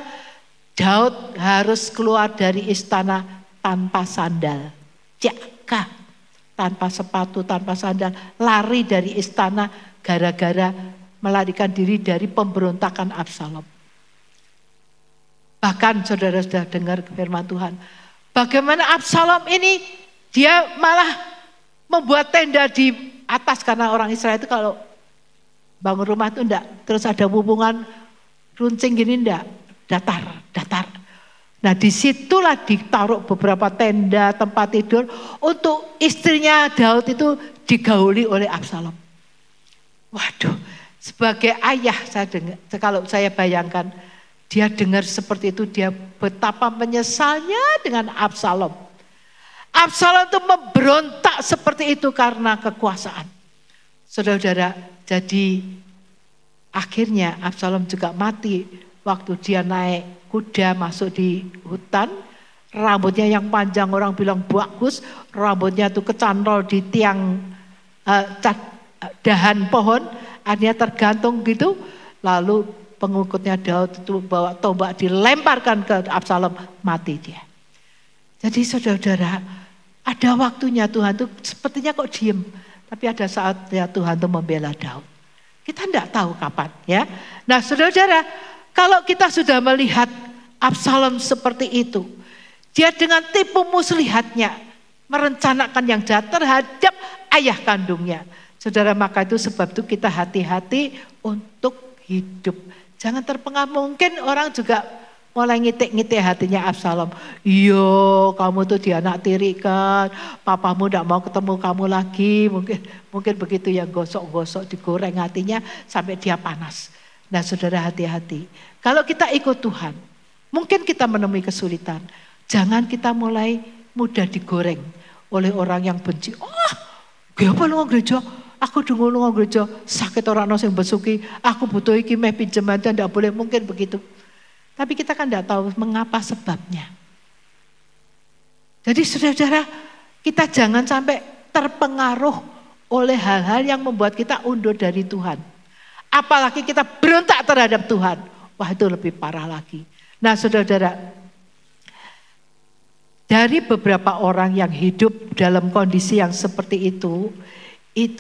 Daud harus keluar dari istana tanpa sandal. Cekah, tanpa sepatu, tanpa sandal, lari dari istana gara-gara melarikan diri dari pemberontakan Absalom. Bahkan saudara sudah dengar firman Tuhan, bagaimana Absalom ini dia malah membuat tenda di atas, karena orang Israel itu kalau bangun rumah itu enggak terus ada hubungan runcing gini, enggak, datar. Nah disitulah ditaruh beberapa tenda tempat tidur untuk istrinya Daud itu digauli oleh Absalom. Waduh, sebagai ayah saya dengar, kalau saya bayangkan dia dengar seperti itu, dia betapa menyesalnya dengan Absalom. Absalom itu memberontak seperti itu karena kekuasaan. Saudara-saudara, jadi akhirnya Absalom juga mati waktu dia naik kuda masuk di hutan. Rambutnya yang panjang, orang bilang bagus, rambutnya tuh kecantol di tiang dahan pohon, akhirnya tergantung gitu. Lalu pengikutnya Daud itu bawa tombak dilemparkan ke Absalom, mati dia. Jadi saudara-saudara, ada waktunya Tuhan tuh sepertinya kok diem, tapi ada saatnya Tuhan tuh membela Daud. Kita enggak tahu kapan ya. Nah saudara-saudara, kalau kita sudah melihat Absalom seperti itu, dia dengan tipu muslihatnya merencanakan yang jahat terhadap ayah kandungnya. Saudara, maka itu sebab itu kita hati-hati untuk hidup. Jangan terpengaruh, mungkin orang juga mulai ngitik-ngitik hatinya Absalom. Iyo, kamu tuh di anak tiri kan, papamu enggak mau ketemu kamu lagi. Mungkin begitu ya, gosok-gosok, digoreng hatinya sampai dia panas. Nah saudara, hati-hati. Kalau kita ikut Tuhan, mungkin kita menemui kesulitan. Jangan kita mulai mudah digoreng oleh orang yang benci. Oh, kenapa lu gereja? Aku dengar lu gereja sakit orang yang besuki. Aku butuh iki meh pinjaman, tidak boleh, mungkin begitu. Tapi kita kan tidak tahu mengapa sebabnya. Jadi saudara-saudara, kita jangan sampai terpengaruh oleh hal-hal yang membuat kita undur dari Tuhan. Apalagi kita berontak terhadap Tuhan. Wah, itu lebih parah lagi. Nah saudara-saudara, dari beberapa orang yang hidup dalam kondisi yang seperti itu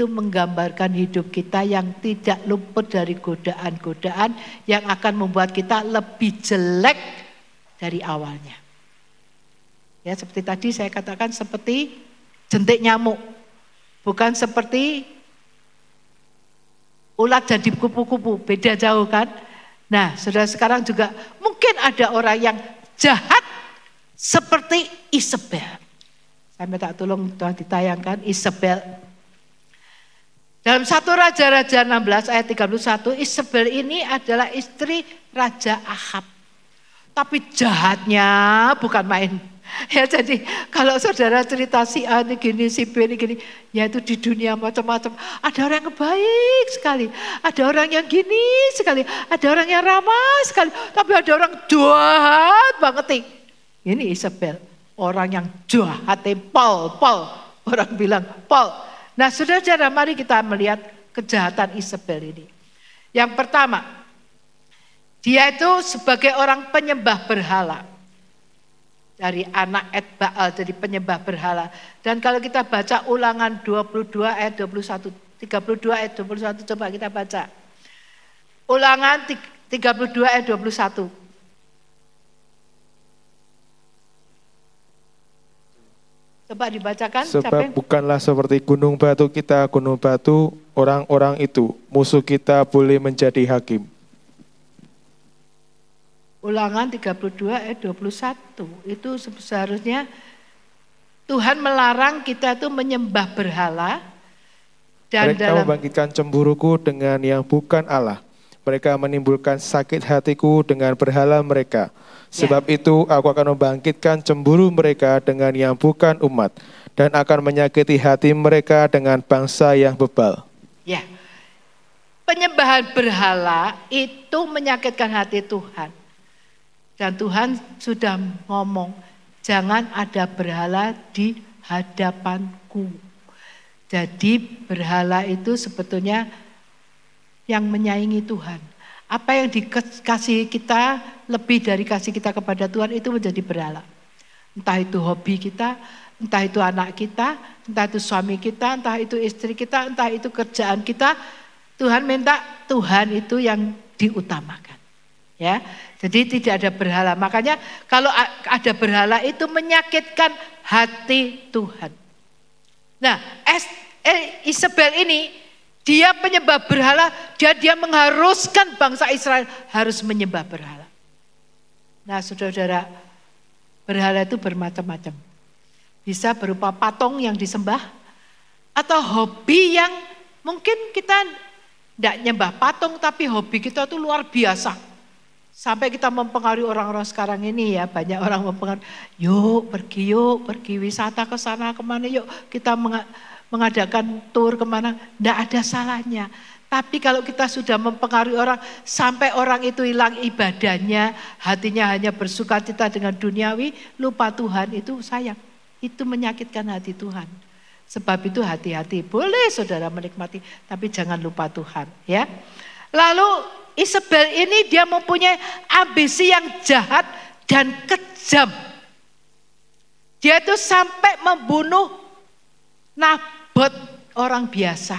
menggambarkan hidup kita yang tidak luput dari godaan-godaan yang akan membuat kita lebih jelek dari awalnya. Ya, seperti tadi saya katakan, seperti jentik nyamuk. Bukan seperti ulat jadi kupu-kupu, beda jauh kan. Nah saudara, sekarang juga mungkin ada orang yang jahat seperti Isabel. Saya minta tolong Tuhan ditayangkan Isabel. Dalam 1 Raja-Raja 16 ayat 31, Isabel ini adalah istri Raja Ahab. Tapi jahatnya bukan main. Ya, jadi kalau saudara cerita si A ini gini, si B ini gini, ya itu di dunia macam-macam. Ada orang yang baik sekali, ada orang yang gini sekali, ada orang yang ramah sekali, tapi ada orang jahat banget nih. Ini Isabel, orang yang jahat, Paul, orang bilang Paul. Nah saudara-saudara, mari kita melihat kejahatan Isabel ini. Yang pertama, dia itu sebagai orang penyembah berhala. Dari anak Et Baal, jadi penyembah berhala. Dan kalau kita baca Ulangan 22 ayat 21, 32 ayat 21, coba kita baca. Ulangan 32 ayat 21. Coba dibacakan. Sebab bukanlah seperti gunung batu kita, gunung batu orang-orang itu. Musuh kita boleh menjadi hakim. Ulangan 32 ayat 21. Itu seharusnya Tuhan melarang kita itu menyembah berhala. Dan mereka membangkitkan cemburuku dengan yang bukan Allah. Mereka menimbulkan sakit hatiku dengan berhala mereka. Sebab itu aku akan membangkitkan cemburu mereka dengan yang bukan umat, dan akan menyakiti hati mereka dengan bangsa yang bebal. Ya, penyembahan berhala itu menyakitkan hati Tuhan. Dan Tuhan sudah ngomong, jangan ada berhala di hadapanku. Jadi berhala itu sebetulnya yang menyaingi Tuhan. Apa yang dikasih kita lebih dari kasih kita kepada Tuhan itu menjadi berhala. Entah itu hobi kita, entah itu anak kita, entah itu suami kita, entah itu istri kita, entah itu kerjaan kita. Tuhan minta Tuhan itu yang diutamakan. Ya, jadi tidak ada berhala. Makanya kalau ada berhala itu menyakitkan hati Tuhan. Nah, Isabel ini dia penyembah berhala, dia mengharuskan bangsa Israel harus menyembah berhala. Nah, saudara-saudara, berhala itu bermacam-macam. Bisa berupa patung yang disembah, atau hobi yang mungkin kita tidak nyembah patung, tapi hobi kita itu luar biasa. Sampai kita mempengaruhi orang-orang sekarang ini ya, banyak orang mempengaruhi, yuk pergi wisata ke sana kemana, yuk kita mengadakan tur kemana, tidak ada salahnya. Tapi kalau kita sudah mempengaruhi orang, sampai orang itu hilang ibadahnya, hatinya hanya bersukacita dengan duniawi, lupa Tuhan, itu sayang. Itu menyakitkan hati Tuhan. Sebab itu hati-hati, boleh saudara menikmati, tapi jangan lupa Tuhan. Ya. Lalu Isabel ini dia mempunyai ambisi yang jahat dan kejam. Dia itu sampai membunuh Nabot, orang biasa.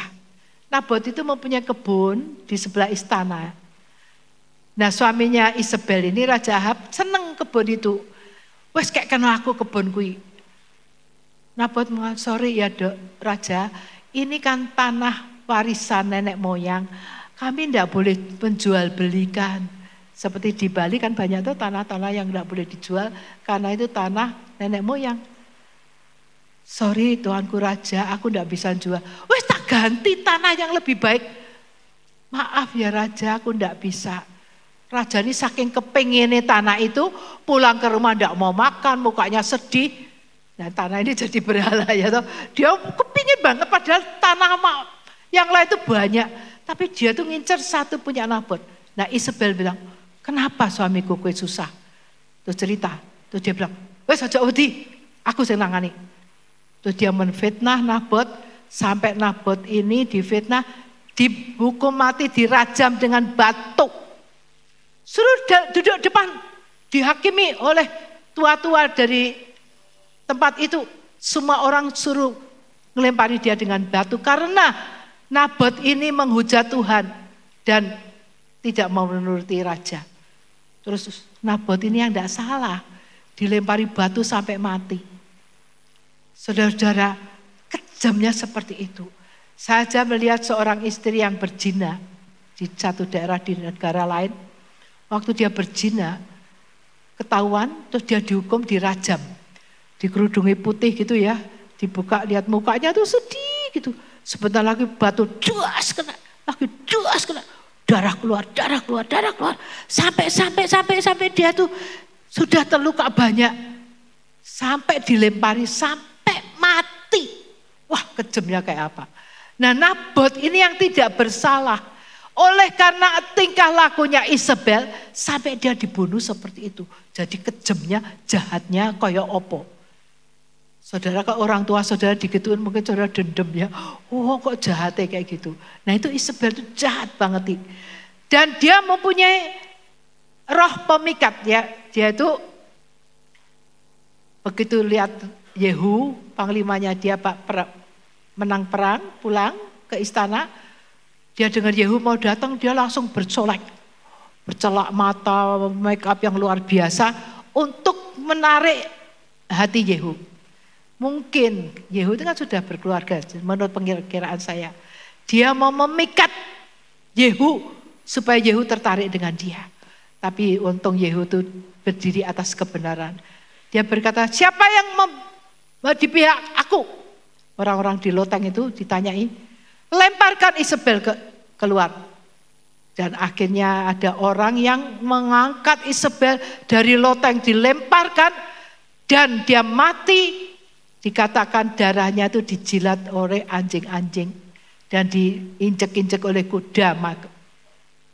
Nabot itu mempunyai kebun di sebelah istana. Nah, suaminya Isabel ini Raja Ahab seneng kebun itu. Wes kayak kenal aku kebun kui. Nabot mengatakan, sorry ya dok, Raja, ini kan tanah warisan nenek moyang. Kami tidak boleh menjual belikan. Seperti di Bali kan banyak tuh tanah-tanah yang tidak boleh dijual karena itu tanah nenek moyang. Sorry Tuanku Raja, aku tidak bisa jual. Wes tak ganti tanah yang lebih baik. Maaf ya Raja, aku tidak bisa. Raja ini saking kepengennya tanah itu, pulang ke rumah tidak mau makan, mukanya sedih. Nah tanah ini jadi berhala ya toh. Dia kepingin banget padahal tanah yang lain itu banyak. Tapi dia tuh ngincer satu punya Nabot. Nah Isabel bilang, kenapa suamiku kue susah? Terus cerita. Terus dia bilang, wes aja wedi, aku yang nangani. Terus dia menfitnah Nabot, sampai Nabot ini difitnah, dihukum mati, dirajam dengan batu. Suruh duduk depan, dihakimi oleh tua-tua dari tempat itu. Semua orang suruh ngelempari dia dengan batu karena Nabot ini menghujat Tuhan dan tidak mau menuruti raja. Terus Nabot ini yang tidak salah, dilempari batu sampai mati. Saudara-saudara, kejamnya seperti itu. Saya melihat seorang istri yang berzina di satu daerah di negara lain. Waktu dia berzina, ketahuan, terus dia dihukum, dirajam. Dikerudungi putih gitu ya, dibuka, lihat mukanya tuh sedih gitu. Sebentar lagi batu juas kena, lagi juas kena, darah keluar, sampai dia tuh sudah terluka banyak, sampai dilempari, sampai mati. Wah kejamnya kayak apa. Nah Nabot ini yang tidak bersalah, oleh karena tingkah lakunya Isabel, sampai dia dibunuh seperti itu. Jadi kejamnya, jahatnya kayak opo. Saudara ke orang tua saudara digituin mungkin saudara dendam ya. Oh kok jahatnya kayak gitu. Nah itu Isabel itu jahat banget. Dan dia mempunyai roh pemikat ya. Dia itu begitu lihat Yehu, panglimanya dia menang perang, pulang ke istana. Dia dengar Yehu mau datang, dia langsung bercolek. Bercelak mata, make up yang luar biasa untuk menarik hati Yehu. Mungkin Yehu itu kan sudah berkeluarga, menurut pengkiraan saya. Dia mau memikat Yehu supaya Yehu tertarik dengan dia. Tapi untung Yehu itu berdiri atas kebenaran. Dia berkata, siapa yang di pihak aku? Orang-orang di loteng itu ditanyai, lemparkan Isabel keluar. Dan akhirnya ada orang yang mengangkat Isabel dari loteng, dilemparkan dan dia mati. Dikatakan darahnya itu dijilat oleh anjing-anjing dan diinjek-injek oleh kuda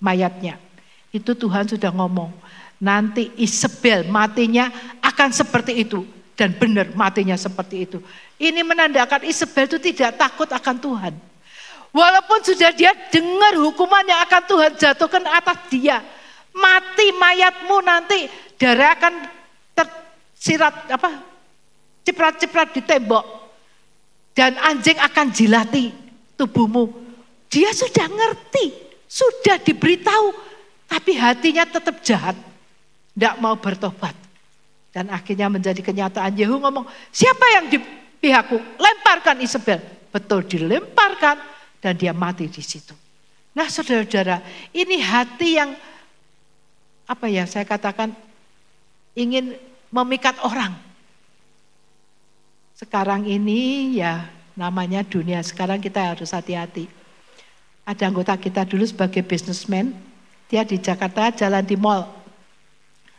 mayatnya. Itu Tuhan sudah ngomong, nanti Isabel matinya akan seperti itu. Dan benar matinya seperti itu. Ini menandakan Isabel itu tidak takut akan Tuhan. Walaupun sudah dia dengar hukuman yang akan Tuhan jatuhkan atas dia. Mati mayatmu nanti darah akan tersirat ciprat-ciprat di tembok. Dan anjing akan jilati tubuhmu. Dia sudah ngerti, sudah diberitahu. Tapi hatinya tetap jahat. Tidak mau bertobat. Dan akhirnya menjadi kenyataan. Yehu ngomong, siapa yang di pihakku? Lemparkan Isabel. Betul dilemparkan. Dan dia mati di situ. Nah saudara-saudara, ini hati yang saya katakan ingin memikat orang. Sekarang ini ya namanya dunia, sekarang kita harus hati-hati. Ada anggota kita dulu sebagai businessman, dia di Jakarta jalan di mall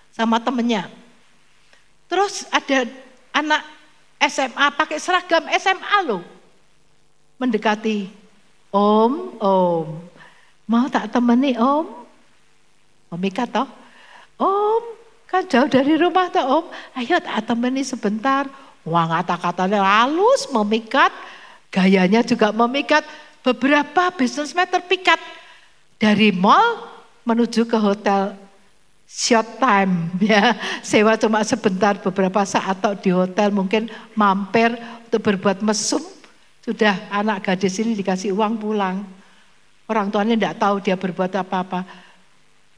sama temennya. Terus ada anak SMA pakai seragam SMA loh, mendekati. Om, mau tak temani om? Memikat toh? Om, kan jauh dari rumah toh om? Ayo tak temani sebentar. Wah kata-katanya halus, memikat. Gayanya juga memikat. Beberapa businessman terpikat. Dari mall menuju ke hotel short time. Ya, sewa cuma sebentar beberapa saat atau di hotel mungkin mampir untuk berbuat mesum. Sudah anak gadis ini dikasih uang pulang. Orang tuanya tidak tahu dia berbuat apa-apa.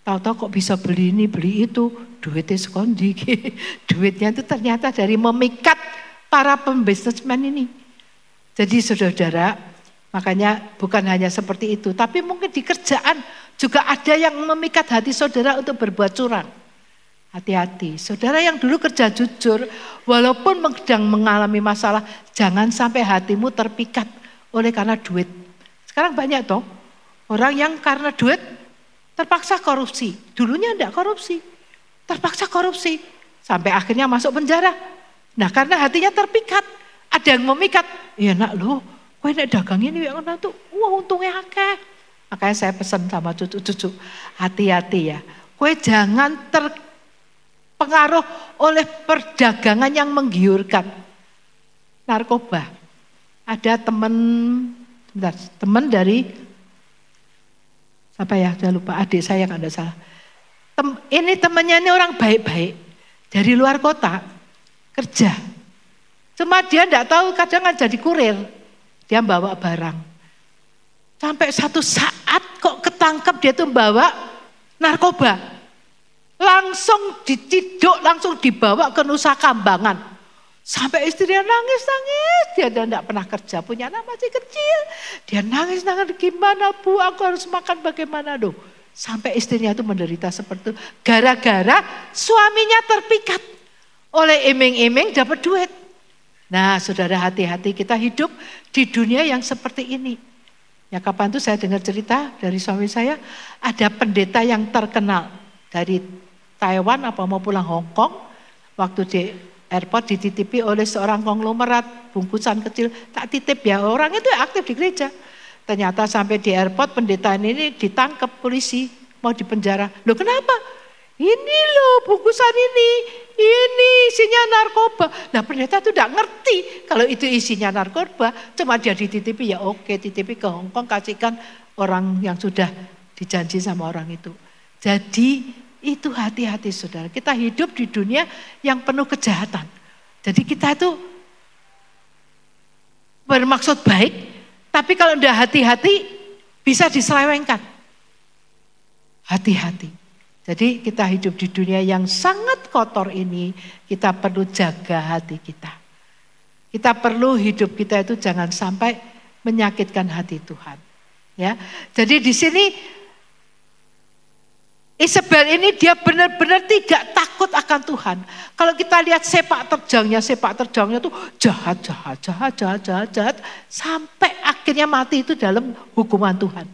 Tahu-tahu kok bisa beli ini, beli itu. Duitnya sekondi. Duitnya itu ternyata dari memikat para pembisnismen ini. Jadi saudara-saudara, makanya bukan hanya seperti itu. Tapi mungkin di kerjaan juga ada yang memikat hati saudara untuk berbuat curang. Hati-hati, saudara yang dulu kerja jujur, walaupun sedang mengalami masalah, jangan sampai hatimu terpikat oleh karena duit. Sekarang banyak toh, orang yang karena duit terpaksa korupsi. Dulunya enggak korupsi, terpaksa korupsi. Sampai akhirnya masuk penjara. Nah karena hatinya terpikat, ada yang memikat. Ya nak loh, kowe nek dagang ini, tuh, wah untungnya akeh. Makanya saya pesan sama cucu-cucu, hati-hati ya. Kowe jangan pengaruh oleh perdagangan yang menggiurkan. Narkoba. Ada teman dari apa ya, saya lupa, adik saya yang ada salah. Ini temannya ini orang baik-baik dari luar kota kerja. Cuma dia tidak tahu kadang kan jadi kurir. Dia bawa barang. Sampai satu saat kok ketangkep dia tuh bawa narkoba. Langsung diciduk, langsung dibawa ke Nusa Kambangan. Sampai istrinya nangis-nangis. Dia tidak pernah kerja, punya anak masih kecil. Dia nangis-nangis, gimana bu, aku harus makan bagaimana dong. Sampai istrinya itu menderita seperti itu. Gara-gara suaminya terpikat oleh iming-iming dapat duit. Nah saudara, hati-hati kita hidup di dunia yang seperti ini. Ya kapan itu saya dengar cerita dari suami saya, ada pendeta yang terkenal dari Taiwan apa mau pulang Hong Kong, waktu di airport dititipi oleh seorang konglomerat bungkusan kecil, tak titip ya, orang itu aktif di gereja. Ternyata sampai di airport pendeta ini ditangkap polisi, mau dipenjara. Loh kenapa? Ini loh bungkusan ini isinya narkoba. Nah pendeta itu tidak ngerti kalau itu isinya narkoba, cuma dia dititipi ya oke, titipi ke Hong Kong, kasihkan orang yang sudah dijanji sama orang itu. Jadi itu hati-hati saudara, kita hidup di dunia yang penuh kejahatan. Jadi kita itu bermaksud baik, tapi kalau tidak hati-hati bisa diselewengkan. Hati-hati. Jadi kita hidup di dunia yang sangat kotor ini, kita perlu jaga hati kita. Kita perlu hidup kita itu jangan sampai menyakitkan hati Tuhan. Ya, jadi di sini Isabel ini dia benar-benar tidak takut akan Tuhan. Kalau kita lihat sepak terjangnya tuh jahat, sampai akhirnya mati itu dalam hukuman Tuhan.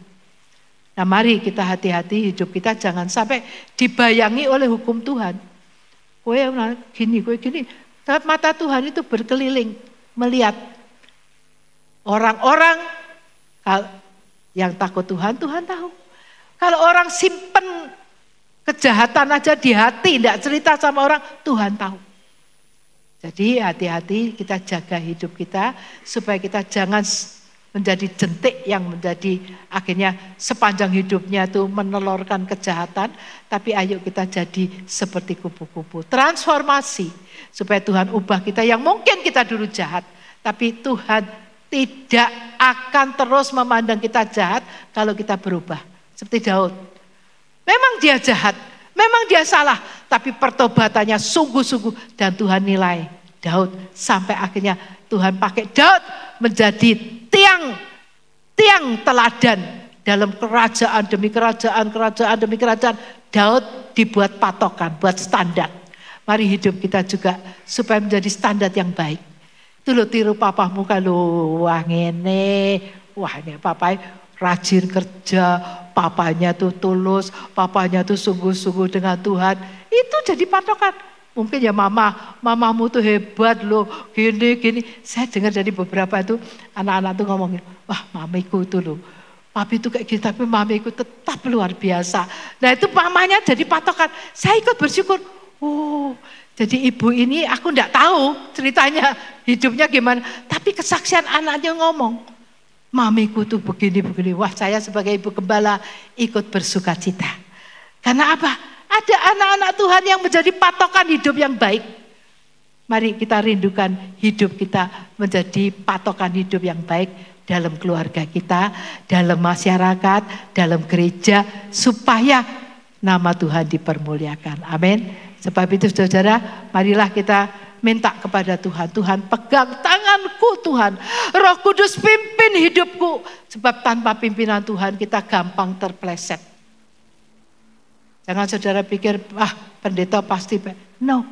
Nah mari kita hati-hati hidup kita jangan sampai dibayangi oleh hukum Tuhan. Kowe gini, kowe gini. Mata Tuhan itu berkeliling melihat orang-orang yang takut Tuhan, Tuhan tahu. Kalau orang simpen kejahatan aja di hati, tidak cerita sama orang, Tuhan tahu. Jadi hati-hati kita jaga hidup kita supaya kita jangan menjadi jentik yang menjadi akhirnya sepanjang hidupnya itu menelurkan kejahatan. Tapi ayo kita jadi seperti kupu-kupu. Transformasi supaya Tuhan ubah kita yang mungkin kita dulu jahat. Tapi Tuhan tidak akan terus memandang kita jahat kalau kita berubah. Seperti Daud. Memang dia jahat, memang dia salah. Tapi pertobatannya sungguh-sungguh dan Tuhan nilai Daud. Sampai akhirnya Tuhan pakai Daud menjadi tiang teladan dalam kerajaan demi kerajaan demi kerajaan. Daud dibuat patokan, buat standar. Mari hidup kita juga supaya menjadi standar yang baik. Itu lo tiru papamu kalau wah ngene, wah ini papai rajin kerja, papanya tuh tulus, papanya tuh sungguh-sungguh dengan Tuhan. Itu jadi patokan. Mungkin ya mamamu tuh hebat loh, gini. Saya dengar dari beberapa itu anak-anak tuh ngomongin, wah mamiku tuh loh, papi tuh kayak gitu, tapi mamiku tetap luar biasa. Nah itu mamanya jadi patokan, saya ikut bersyukur. Oh, jadi ibu ini aku enggak tahu ceritanya hidupnya gimana, tapi kesaksian anaknya ngomong, mamiku tuh begini. Wah saya sebagai ibu gembala ikut bersuka cita. Karena apa? Ada anak-anak Tuhan yang menjadi patokan hidup yang baik. Mari kita rindukan hidup kita menjadi patokan hidup yang baik dalam keluarga kita, dalam masyarakat, dalam gereja, supaya nama Tuhan dipermuliakan. Amin. Sebab itu saudara, marilah kita minta kepada Tuhan. Tuhan pegang tanganku Tuhan. Roh Kudus pimpin hidupku. Sebab tanpa pimpinan Tuhan kita gampang terpleset. Jangan saudara pikir, pendeta pasti. No.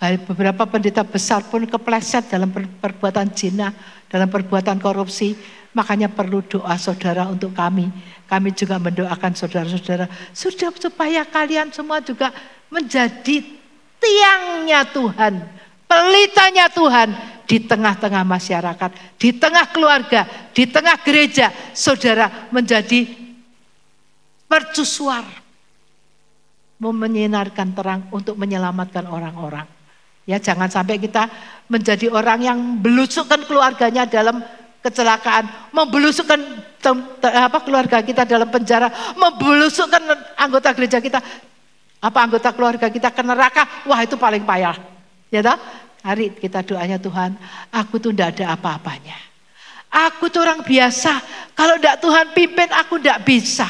Beberapa pendeta besar pun kepleset dalam perbuatan zina, dalam perbuatan korupsi. Makanya perlu doa saudara untuk kami. Kami juga mendoakan saudara-saudara. Supaya kalian semua juga menjadi tiangnya Tuhan. Pelitanya Tuhan di tengah-tengah masyarakat. Di tengah keluarga, di tengah gereja. Saudara menjadi mercusuar. Menyinarkan terang untuk menyelamatkan orang-orang. Ya, jangan sampai kita menjadi orang yang belusukkan keluarganya dalam kecelakaan, membelusukkan keluarga kita dalam penjara, membelusukkan anggota gereja kita, anggota keluarga kita ke neraka. Wah, itu paling payah. Ya toh? Hari kita doanya, Tuhan, aku tuh enggak ada apa-apanya. Aku tuh orang biasa. Kalau enggak Tuhan pimpin, aku enggak bisa.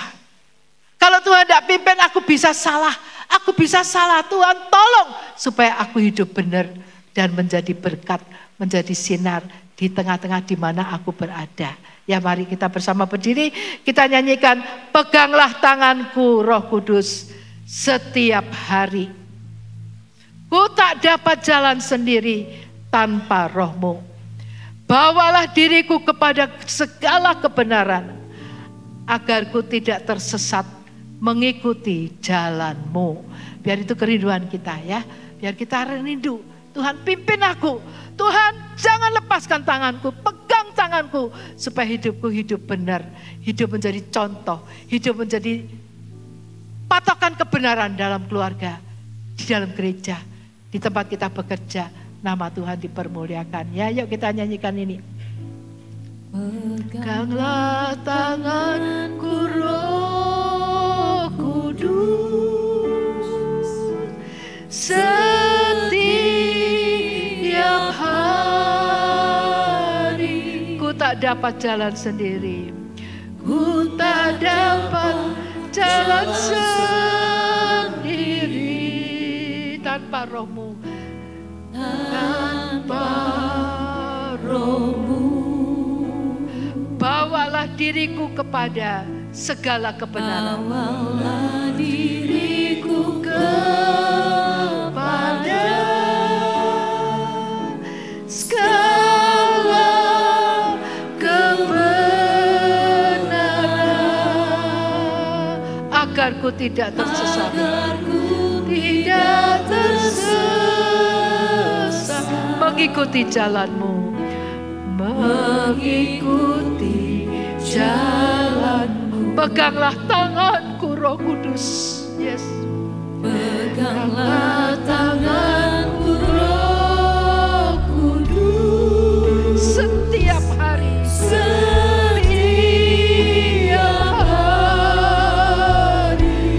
Kalau Tuhan tidak pimpin, aku bisa salah. Aku bisa salah. Tuhan tolong supaya aku hidup benar dan menjadi berkat, menjadi sinar di tengah-tengah di mana aku berada. Ya mari kita bersama berdiri, kita nyanyikan peganglah tanganku Roh Kudus setiap hari. Ku tak dapat jalan sendiri tanpa Roh-Mu. Bawalah diriku kepada segala kebenaran agar ku tidak tersesat mengikuti jalan-Mu. Biar itu kerinduan kita ya. Biar kita rindu. Tuhan pimpin aku. Tuhan jangan lepaskan tanganku. Pegang tanganku. Supaya hidupku hidup benar. Hidup menjadi contoh. Hidup menjadi patokan kebenaran dalam keluarga. Di dalam gereja. Di tempat kita bekerja. Nama Tuhan dipermuliakan. Ya yuk kita nyanyikan ini. Peganglah tanganku Roh Kudus setiap hari. Ku tak dapat jalan sendiri. Ku tak dapat jalan sendiri tanpa Roh-Mu. Tanpa Roh-Mu. Bawalah diriku kepada segala kebenaran. Bawalah diriku kepada segala kebenaran agar ku tidak tersesat. Tidak tersesat, mengikuti jalanmu, mengikuti jalanmu. Peganglah tanganku, Roh Kudus. Yes. Peganglah tanganku, Roh Kudus. Setiap hari,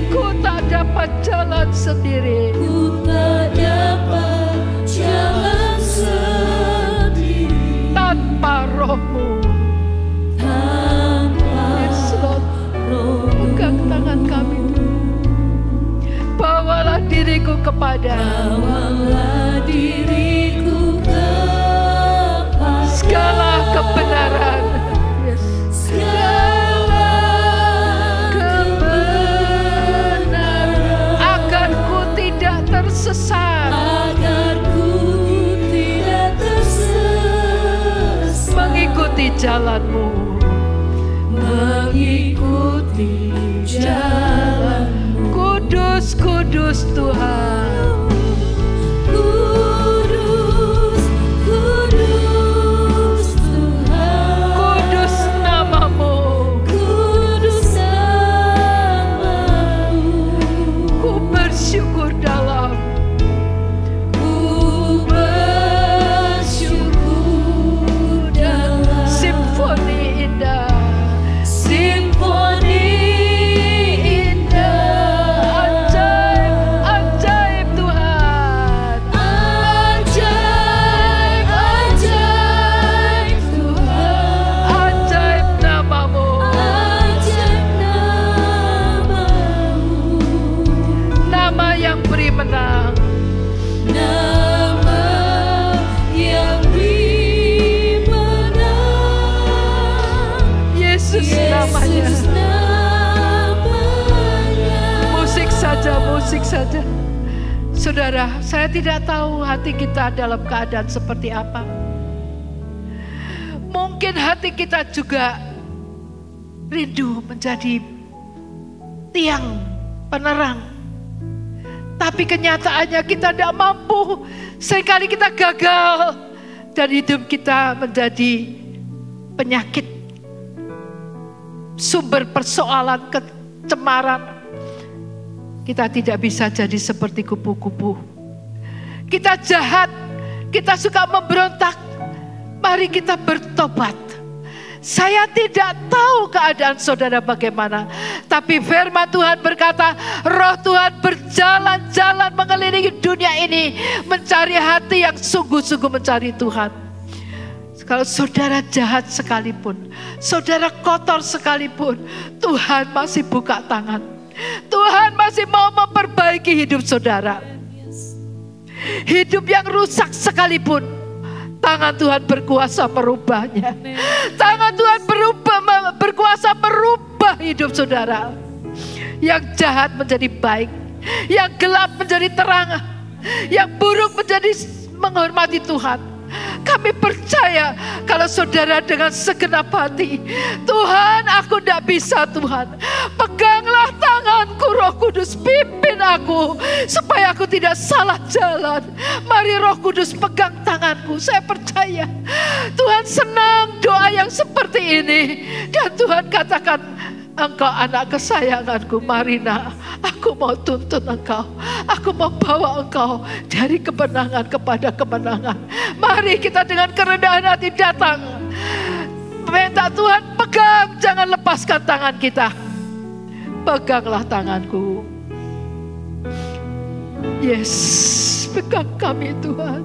ku tak dapat jalan sendiri. Ku tak dapat jalan sendiri Tanpa Roh-Mu. Yes, Lord. Pegang tangan kami. Bawalah diriku kepada segala kebenaran. Yes. Segala kebenaran, agar ku tidak tersesat. Mengikuti jalan-Mu. Mengikuti jalan. Kudus, kudus Tuhan. Kudus, kudus Tuhan. Kudus nama-Mu. Kudus nama-Mu. Ku bersyukur dalam simfoni indah. Simfoni indah. Ajaib, ajaib Tuhan. Ajaib, ajaib Tuhan. Ajaib nama-Mu. Ajaib nama-Mu. Nama yang beri menang. Nama yang beri menang. Yesus namanya. Yesus namanya. Musik saja, musik saja. Saudara, saya tidak tahu hati kita dalam keadaan seperti apa. Mungkin hati kita juga rindu menjadi tiang penerang. Tapi kenyataannya kita tidak mampu. Seringkali kita gagal. Dan hidup kita menjadi penyakit. Sumber persoalan, kecemaran. Kita tidak bisa jadi seperti kupu-kupu. Kita jahat, kita suka memberontak. Mari kita bertobat. Saya tidak tahu keadaan saudara bagaimana. Tapi firman Tuhan berkata, Roh Tuhan berjalan-jalan mengelilingi dunia ini. Mencari hati yang sungguh-sungguh mencari Tuhan. Kalau saudara jahat sekalipun, saudara kotor sekalipun, Tuhan masih buka tangan. Tuhan masih mau memperbaiki hidup saudara. Hidup yang rusak sekalipun, tangan Tuhan berkuasa merubahnya. Tangan Tuhan berkuasa merubah hidup saudara. Yang jahat menjadi baik, yang gelap menjadi terang, yang buruk menjadi menghormati Tuhan. Kami percaya kalau saudara dengan segenap hati, Tuhan, aku tidak bisa Tuhan. Peganglah tanganku, Roh Kudus, pimpin aku supaya aku tidak salah jalan. Mari Roh Kudus pegang tanganku. Saya percaya Tuhan senang doa yang seperti ini. Dan Tuhan katakan, Engkau anak kesayanganku, mari nak, aku mau tuntun engkau. Aku mau bawa engkau dari kemenangan kepada kemenangan. Mari kita dengan kerendahan hati datang. Minta Tuhan pegang, jangan lepaskan tangan kita. Peganglah tanganku. Yes, pegang kami Tuhan.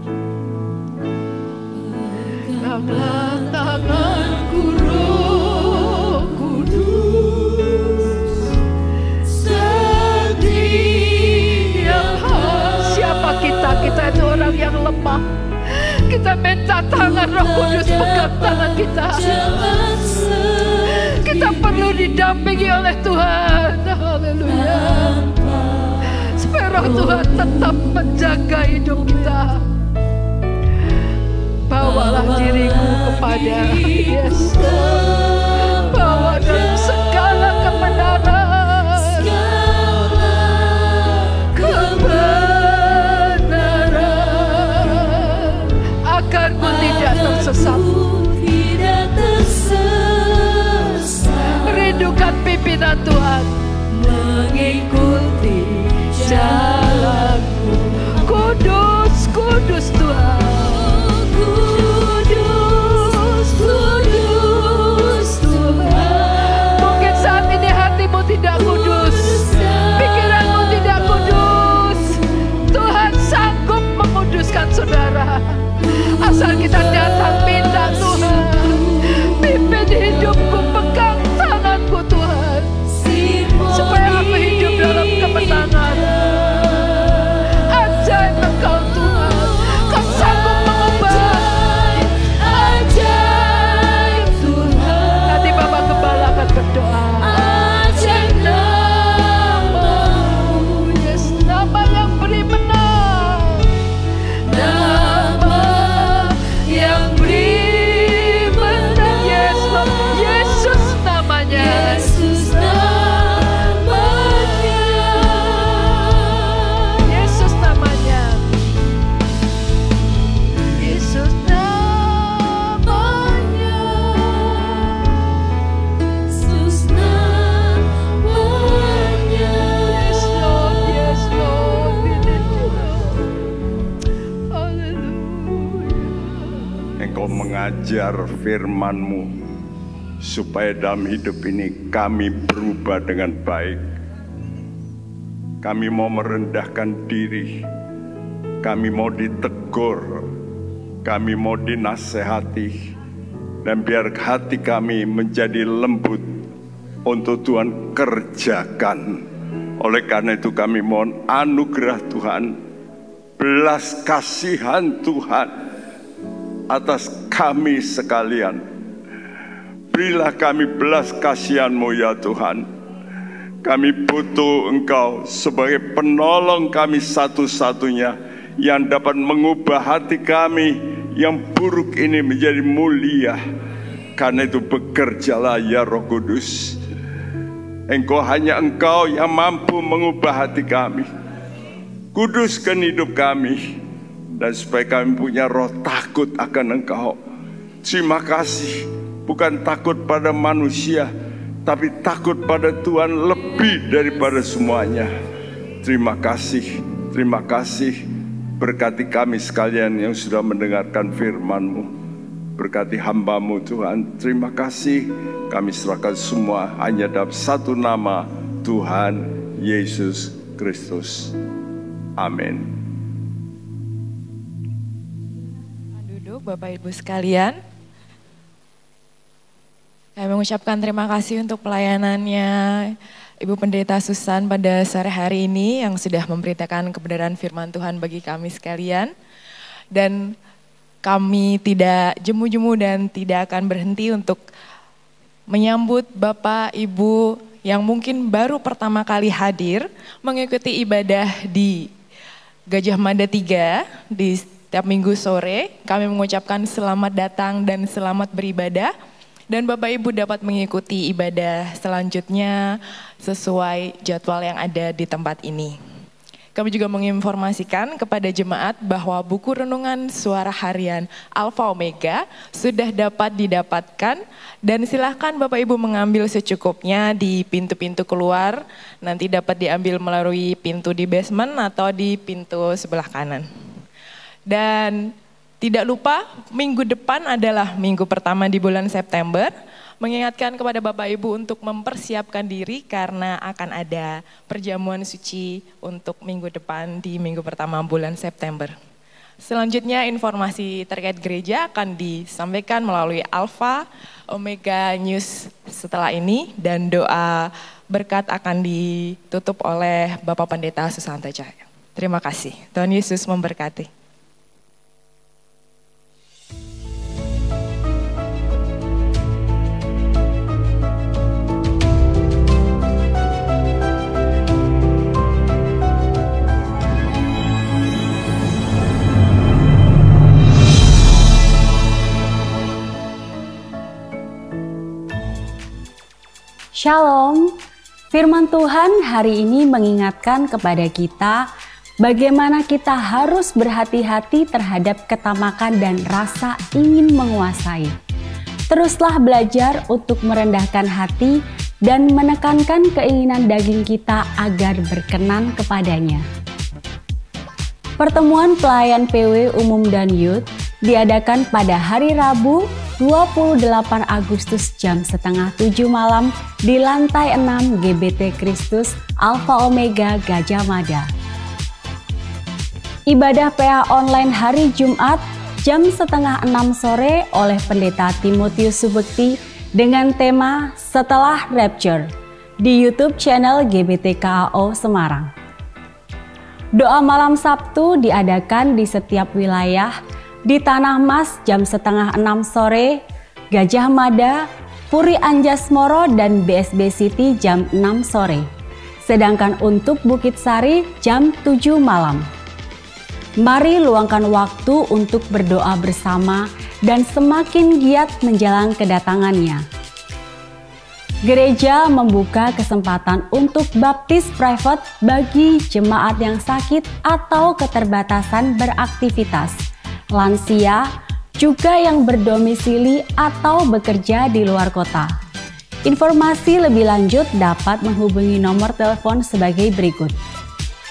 Peganglah tanganku, Roh Kudus. Siapa kita? Kita itu orang yang lemah. Kita minta tangan Roh Kudus pegang tangan kita. Kita perlu didampingi oleh Tuhan. Haleluya. Supaya Roh Tuhan tetap menjaga hidup kita. Bawalah diriku kepada Yesus. Bawa dalam segala kebenaran. belajar firman-Mu, supaya dalam hidup ini kami berubah dengan baik. Kami mau merendahkan diri, kami mau ditegur, kami mau dinasehati, dan biar hati kami menjadi lembut untuk Tuhan kerjakan. Oleh karena itu kami mohon anugerah Tuhan, belas kasihan Tuhan atas kami sekalian. Berilah kami belas kasihan-Mu ya Tuhan. Kami butuh Engkau sebagai penolong kami satu-satunya yang dapat mengubah hati kami yang buruk ini menjadi mulia. Karena itu bekerjalah ya Roh Kudus. Hanya Engkau yang mampu mengubah hati kami. Kuduskan hidup kami, dan supaya kami punya roh takut akan Engkau. Terima kasih, bukan takut pada manusia, tapi takut pada Tuhan lebih daripada semuanya. Terima kasih, terima kasih. Berkati kami sekalian yang sudah mendengarkan firman-Mu. Berkati hamba-Mu Tuhan. Terima kasih. Kami serahkan semua hanya dalam satu nama, Tuhan Yesus Kristus. Amin. Duduk Bapak Ibu sekalian. Kami mengucapkan terima kasih untuk pelayanannya Ibu Pendeta Susan pada sore hari ini yang sudah memberitakan kebenaran firman Tuhan bagi kami sekalian. Dan kami tidak jemu-jemu dan tidak akan berhenti untuk menyambut Bapak Ibu yang mungkin baru pertama kali hadir mengikuti ibadah di Gajah Mada 3 di setiap minggu sore. Kami mengucapkan selamat datang dan selamat beribadah. Dan Bapak Ibu dapat mengikuti ibadah selanjutnya sesuai jadwal yang ada di tempat ini. Kami juga menginformasikan kepada jemaat bahwa buku renungan suara harian Alfa Omega sudah dapat didapatkan. Dan silahkan Bapak Ibu mengambil secukupnya di pintu-pintu keluar. Nanti dapat diambil melalui pintu di basement atau di pintu sebelah kanan. Dan tidak lupa, minggu depan adalah minggu pertama di bulan September. Mengingatkan kepada Bapak Ibu untuk mempersiapkan diri karena akan ada perjamuan suci untuk minggu depan di minggu pertama bulan September. Selanjutnya informasi terkait gereja akan disampaikan melalui Alfa Omega News setelah ini. Dan doa berkat akan ditutup oleh Bapak Pendeta Susanto Cahaya. Terima kasih, Tuhan Yesus memberkati. Shalom, firman Tuhan hari ini mengingatkan kepada kita bagaimana kita harus berhati-hati terhadap ketamakan dan rasa ingin menguasai. Teruslah belajar untuk merendahkan hati dan menekankan keinginan daging kita agar berkenan kepadanya. Pertemuan pelayan PW Umum dan Youth diadakan pada hari Rabu 28 Agustus jam 6:30 malam di lantai 6 GBT Kristus Alfa Omega Gajah Mada. Ibadah PA online hari Jumat jam 5:30 sore oleh Pendeta Timotius Subekti dengan tema Setelah Rapture di YouTube channel GBT KAO Semarang. Doa malam Sabtu diadakan di setiap wilayah di Tanah Mas jam 5:30 sore, Gajah Mada, Puri Anjasmoro dan BSB City jam 6 sore. Sedangkan untuk Bukit Sari jam 7 malam. Mari luangkan waktu untuk berdoa bersama dan semakin giat menjelang kedatangannya. Gereja membuka kesempatan untuk baptis private bagi jemaat yang sakit atau keterbatasan beraktivitas, lansia, juga yang berdomisili atau bekerja di luar kota. Informasi lebih lanjut dapat menghubungi nomor telepon sebagai berikut.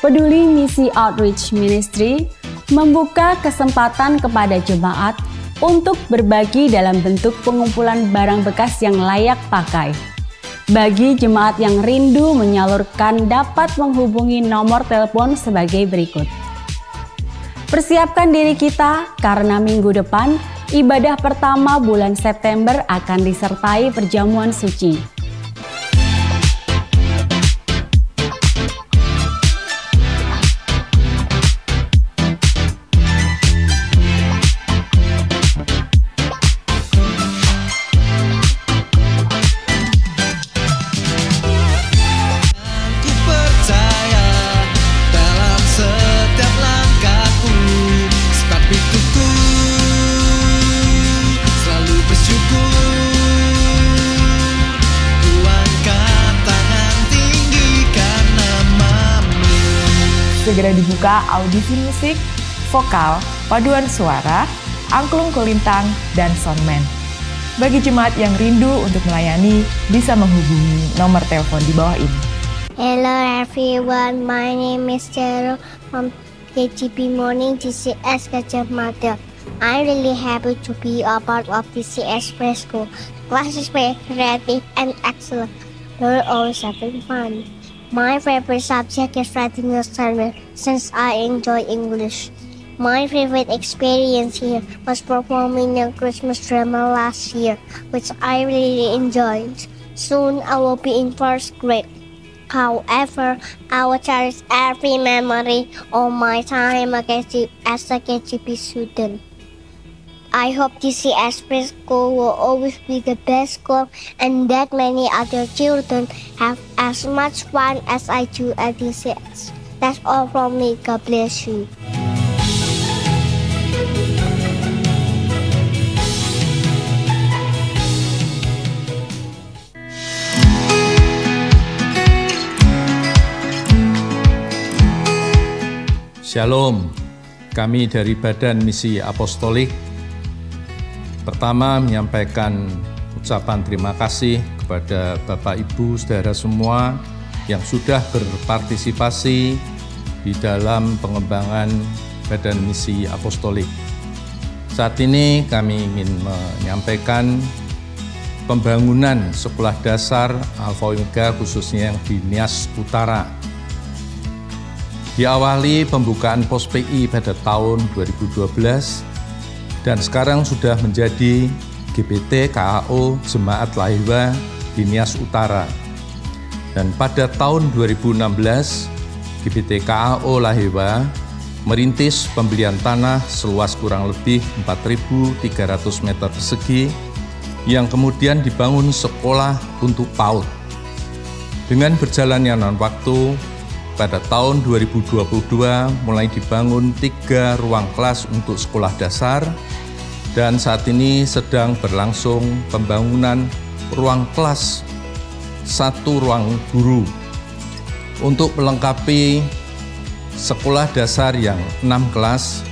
Peduli Misi Outreach Ministry membuka kesempatan kepada jemaat untuk berbagi dalam bentuk pengumpulan barang bekas yang layak pakai. Bagi jemaat yang rindu menyalurkan dapat menghubungi nomor telepon sebagai berikut. Persiapkan diri kita karena minggu depan ibadah pertama bulan September akan disertai perjamuan suci. Segera dibuka audisi musik, vokal, paduan suara, angklung kulintang, dan soundman. Bagi jemaat yang rindu untuk melayani, bisa menghubungi nomor telepon di bawah ini. Hello everyone, my name is Cheryl from KGB Morning DCS Gajah Mada. I'm really happy to be a part of DCS Preschool. Class is very creative and excellent. We're always having fun. My favorite subject is writing a sermon since I enjoy English. My favorite experience here was performing a Christmas drama last year, which I really enjoyed. Soon I will be in first grade. However, I will cherish every memory of my time as a KGB student. I hope DCS Preschool will always be the best school and that many other children have as much fun as I do at DCS. That's all from me. God bless you. Shalom, kami dari Badan Misi Apostolik pertama menyampaikan ucapan terima kasih kepada Bapak Ibu Saudara semua yang sudah berpartisipasi di dalam pengembangan Badan Misi Apostolik. Saat ini kami ingin menyampaikan pembangunan sekolah dasar Alpha Omega khususnya yang di Nias Utara. Diawali pembukaan pos PI pada tahun 2012 dan sekarang sudah menjadi GBT KAO Jemaat Lahirwa di Nias Utara. Dan pada tahun 2016, GBT KAO Lahirwa merintis pembelian tanah seluas kurang lebih 4.300 meter persegi yang kemudian dibangun sekolah untuk PAUD. Dengan berjalannya waktu, pada tahun 2022 mulai dibangun 3 ruang kelas untuk sekolah dasar dan saat ini sedang berlangsung pembangunan ruang kelas 1 ruang guru untuk melengkapi sekolah dasar yang 6 kelas.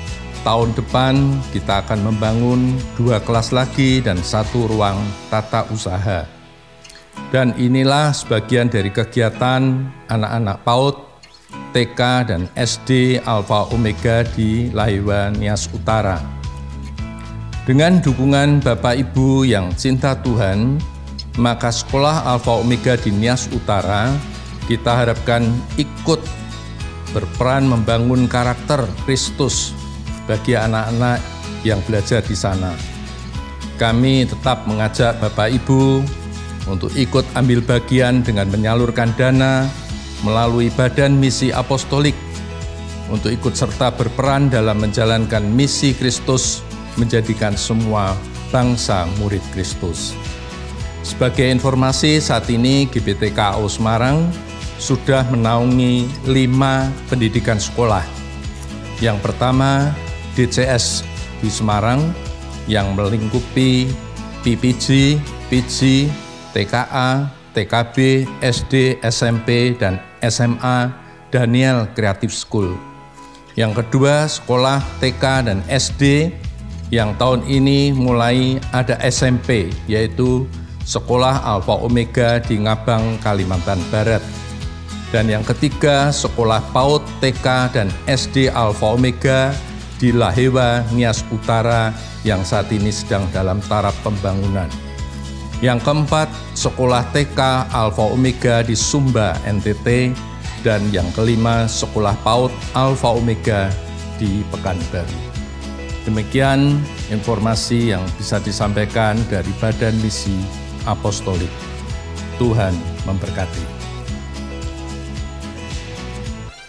Tahun depan kita akan membangun 2 kelas lagi dan 1 ruang tata usaha. Dan inilah sebagian dari kegiatan anak-anak PAUD, TK dan SD Alpha Omega di Lahirwa Nias Utara. Dengan dukungan Bapak Ibu yang cinta Tuhan, maka sekolah Alpha Omega di Nias Utara kita harapkan ikut berperan membangun karakter Kristus bagi anak-anak yang belajar di sana. Kami tetap mengajak Bapak Ibu untuk ikut ambil bagian dengan menyalurkan dana melalui Badan Misi Apostolik untuk ikut serta berperan dalam menjalankan misi Kristus menjadikan semua bangsa murid Kristus. Sebagai informasi, saat ini GBT KAO Semarang sudah menaungi 5 pendidikan sekolah. Yang pertama, DCS di Semarang yang melingkupi PPG, PG, TKA, TKB, SD, SMP, dan SMA Daniel Creative School. Yang kedua, sekolah TK dan SD yang tahun ini mulai ada SMP, yaitu Sekolah Alpha Omega di Ngabang, Kalimantan Barat. Dan yang ketiga, sekolah PAUD, TK, dan SD Alpha Omega di Lahirwa Nias Utara yang saat ini sedang dalam taraf pembangunan. Yang keempat, Sekolah TK Alfa Omega di Sumba, NTT. Dan yang kelima, Sekolah PAUD Alfa Omega di Pekanbaru. Demikian informasi yang bisa disampaikan dari Badan Misi Apostolik. Tuhan memberkati.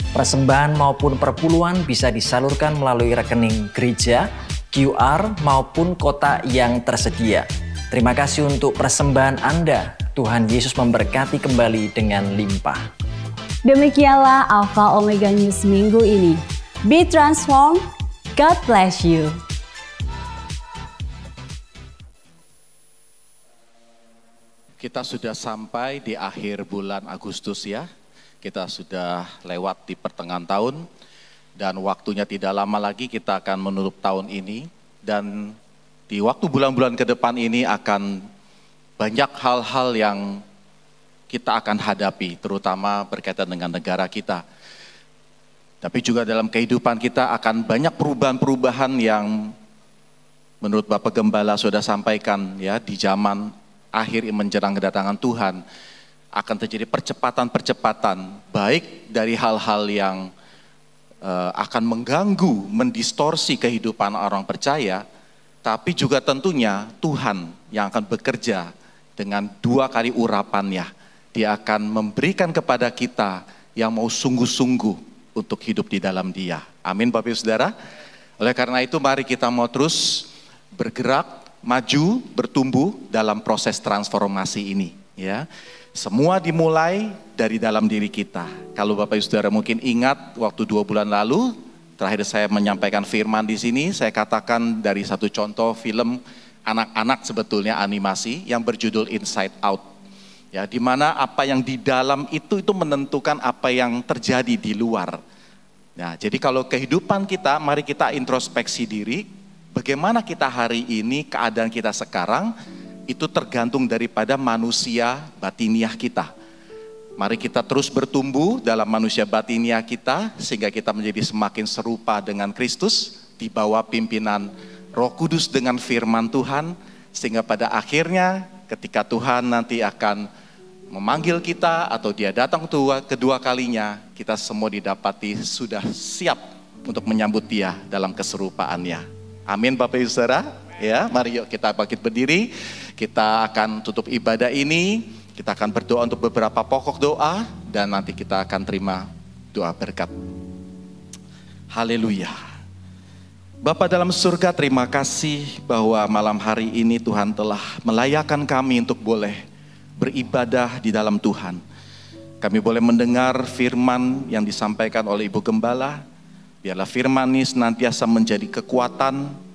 Persembahan maupun perpuluhan bisa disalurkan melalui rekening gereja, QR maupun kotak yang tersedia. Terima kasih untuk persembahan Anda. Tuhan Yesus memberkati kembali dengan limpah. Demikianlah Alpha Omega News minggu ini. Be transformed. God bless you. Kita sudah sampai di akhir bulan Agustus ya. Kita sudah lewat di pertengahan tahun dan waktunya tidak lama lagi kita akan menutup tahun ini, dan di waktu bulan-bulan ke depan ini akan banyak hal-hal yang kita akan hadapi, terutama berkaitan dengan negara kita. Tapi juga dalam kehidupan kita akan banyak perubahan-perubahan yang menurut Bapak Gembala sudah sampaikan ya, di zaman akhir menjelang kedatangan Tuhan. Akan terjadi percepatan-percepatan, baik dari hal-hal yang akan mengganggu, mendistorsi kehidupan orang percaya, tapi juga tentunya Tuhan yang akan bekerja dengan 2 kali urapannya. Dia akan memberikan kepada kita yang mau sungguh-sungguh untuk hidup di dalam Dia. Amin Bapak Ibu Saudara. Oleh karena itu mari kita mau terus bergerak, maju, bertumbuh dalam proses transformasi ini ya. Semua dimulai dari dalam diri kita. Kalau Bapak Ibu Saudara mungkin ingat waktu 2 bulan lalu, terakhir saya menyampaikan firman di sini, saya katakan dari satu contoh film anak-anak sebetulnya animasi yang berjudul Inside Out. Ya, di mana apa yang di dalam itu menentukan apa yang terjadi di luar. Nah, jadi kalau kehidupan kita, mari kita introspeksi diri, bagaimana kita hari ini, keadaan kita sekarang, itu tergantung daripada manusia batiniah kita. Mari kita terus bertumbuh dalam manusia batiniah kita, sehingga kita menjadi semakin serupa dengan Kristus, di bawah pimpinan Roh Kudus dengan firman Tuhan, sehingga pada akhirnya ketika Tuhan nanti akan memanggil kita, atau Dia datang kedua kalinya, kita semua didapati sudah siap untuk menyambut Dia dalam keserupaannya. Amin Bapak Ibu Saudara. Ya, mari yuk kita bangkit berdiri. Kita akan tutup ibadah ini. Kita akan berdoa untuk beberapa pokok doa dan nanti kita akan terima doa berkat. Haleluya. Bapa dalam surga, terima kasih bahwa malam hari ini Tuhan telah melayakkan kami untuk boleh beribadah di dalam Tuhan. Kami boleh mendengar firman yang disampaikan oleh Ibu Gembala. Biarlah firman ini senantiasa menjadi kekuatan,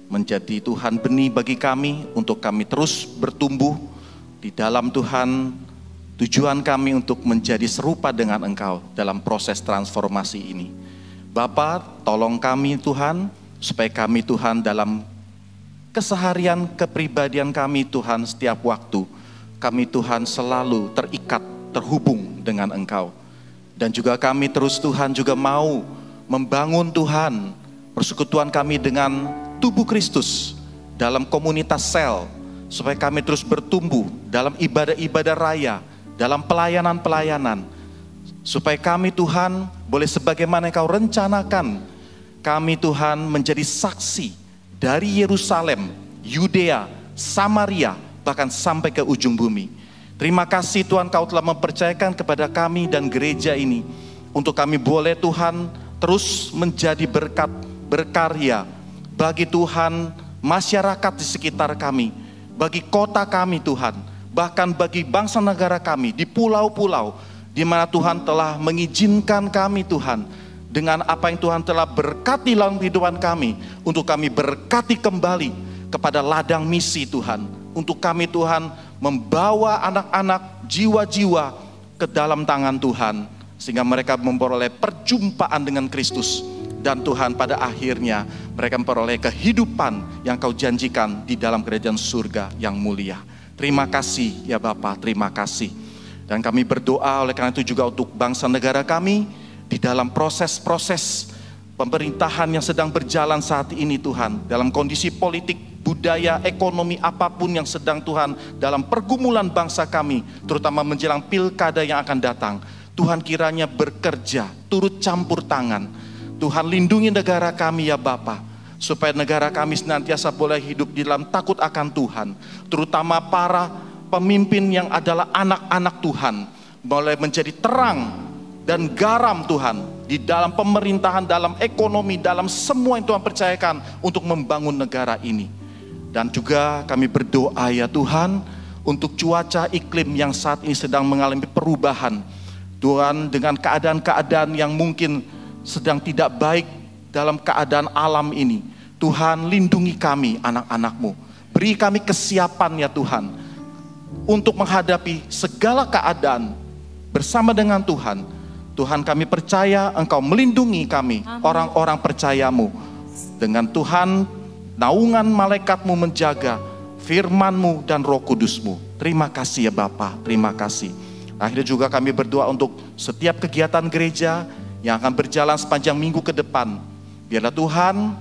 menjadi Tuhan benih bagi kami untuk kami terus bertumbuh di dalam Tuhan. Tujuan kami untuk menjadi serupa dengan Engkau dalam proses transformasi ini. Bapa, tolong kami Tuhan, supaya kami Tuhan dalam keseharian kepribadian kami Tuhan, setiap waktu kami Tuhan selalu terikat, terhubung dengan Engkau. Dan juga kami terus Tuhan juga mau membangun Tuhan persekutuan kami dengan tubuh Kristus dalam komunitas sel, supaya kami terus bertumbuh dalam ibadah-ibadah raya, dalam pelayanan-pelayanan, supaya kami Tuhan boleh sebagaimana Engkau rencanakan, kami Tuhan menjadi saksi dari Yerusalem, Yudea, Samaria, bahkan sampai ke ujung bumi. Terima kasih Tuhan, Kau telah mempercayakan kepada kami dan gereja ini, untuk kami boleh Tuhan terus menjadi berkat, berkarya, bagi Tuhan masyarakat di sekitar kami, bagi kota kami Tuhan, bahkan bagi bangsa negara kami, di pulau-pulau, di mana Tuhan telah mengizinkan kami Tuhan, dengan apa yang Tuhan telah berkati dalam kehidupan kami, untuk kami berkati kembali kepada ladang misi Tuhan, untuk kami Tuhan membawa anak-anak, jiwa-jiwa ke dalam tangan Tuhan, sehingga mereka memperoleh perjumpaan dengan Kristus. Dan Tuhan pada akhirnya mereka memperoleh kehidupan yang Kau janjikan di dalam kerajaan surga yang mulia. Terima kasih ya Bapa, terima kasih. Dan kami berdoa oleh karena itu juga untuk bangsa negara kami, di dalam proses-proses pemerintahan yang sedang berjalan saat ini Tuhan, dalam kondisi politik, budaya, ekonomi, apapun yang sedang Tuhan dalam pergumulan bangsa kami, terutama menjelang pilkada yang akan datang. Tuhan kiranya bekerja, turut campur tangan. Tuhan lindungi negara kami ya Bapa, supaya negara kami senantiasa boleh hidup di dalam takut akan Tuhan. Terutama para pemimpin yang adalah anak-anak Tuhan, boleh menjadi terang dan garam Tuhan di dalam pemerintahan, dalam ekonomi, dalam semua yang Tuhan percayakan untuk membangun negara ini. Dan juga kami berdoa ya Tuhan untuk cuaca iklim yang saat ini sedang mengalami perubahan. Tuhan, dengan keadaan-keadaan yang mungkin sedang tidak baik dalam keadaan alam ini, Tuhan lindungi kami anak-anak-Mu. Beri kami kesiapan ya Tuhan untuk menghadapi segala keadaan bersama dengan Tuhan. Tuhan, kami percaya Engkau melindungi kami, orang-orang percayamu. Dengan Tuhan, naungan malaikat-Mu menjaga firman-Mu dan Roh Kudus-Mu. Terima kasih ya Bapa, terima kasih. Akhirnya juga kami berdoa untuk setiap kegiatan gereja yang akan berjalan sepanjang minggu ke depan. Biarlah Tuhan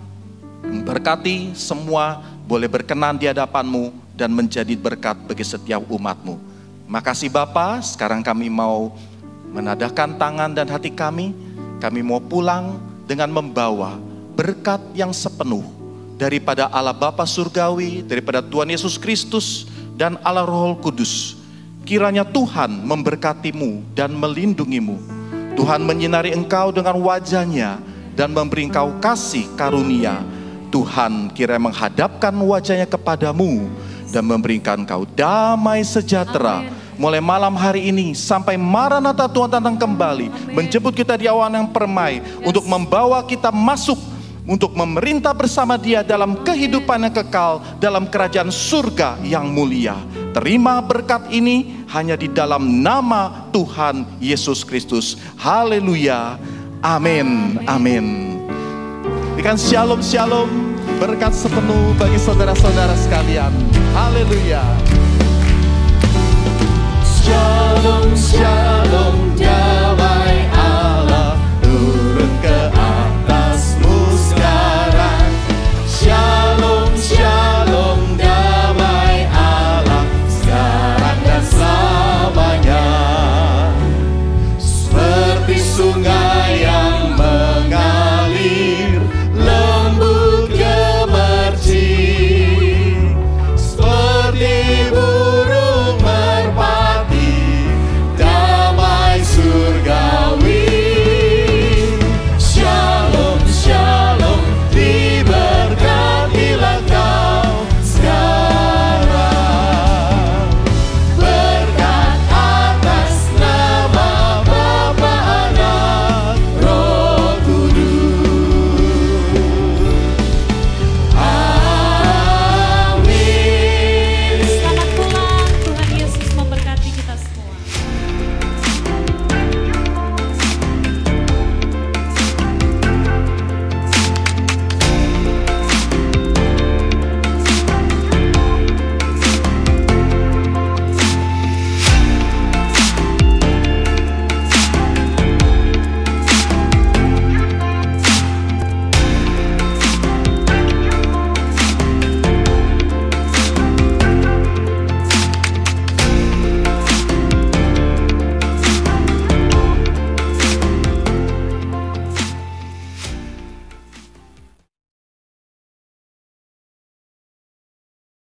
berkati semua boleh berkenan di hadapan-Mu dan menjadi berkat bagi setiap umat-Mu. Makasih Bapa, sekarang kami mau menadahkan tangan dan hati kami mau pulang dengan membawa berkat yang sepenuh daripada Allah Bapa Surgawi, daripada Tuhan Yesus Kristus dan Allah Roh Kudus. Kiranya Tuhan memberkatimu dan melindungimu. Tuhan menyinari engkau dengan wajahnya dan memberi engkau kasih karunia. Tuhan kiranya menghadapkan wajahnya kepadamu dan memberikan engkau damai sejahtera. Mulai malam hari ini sampai Maranatha Tuhan datang kembali, menjemput kita di awan yang permai, untuk membawa kita masuk untuk memerintah bersama Dia dalam kehidupan yang kekal, dalam kerajaan surga yang mulia. Terima berkat ini hanya di dalam nama Tuhan Yesus Kristus. Haleluya. Amin. Amin. Berikan shalom, shalom, berkat sepenuh bagi saudara-saudara sekalian. Haleluya.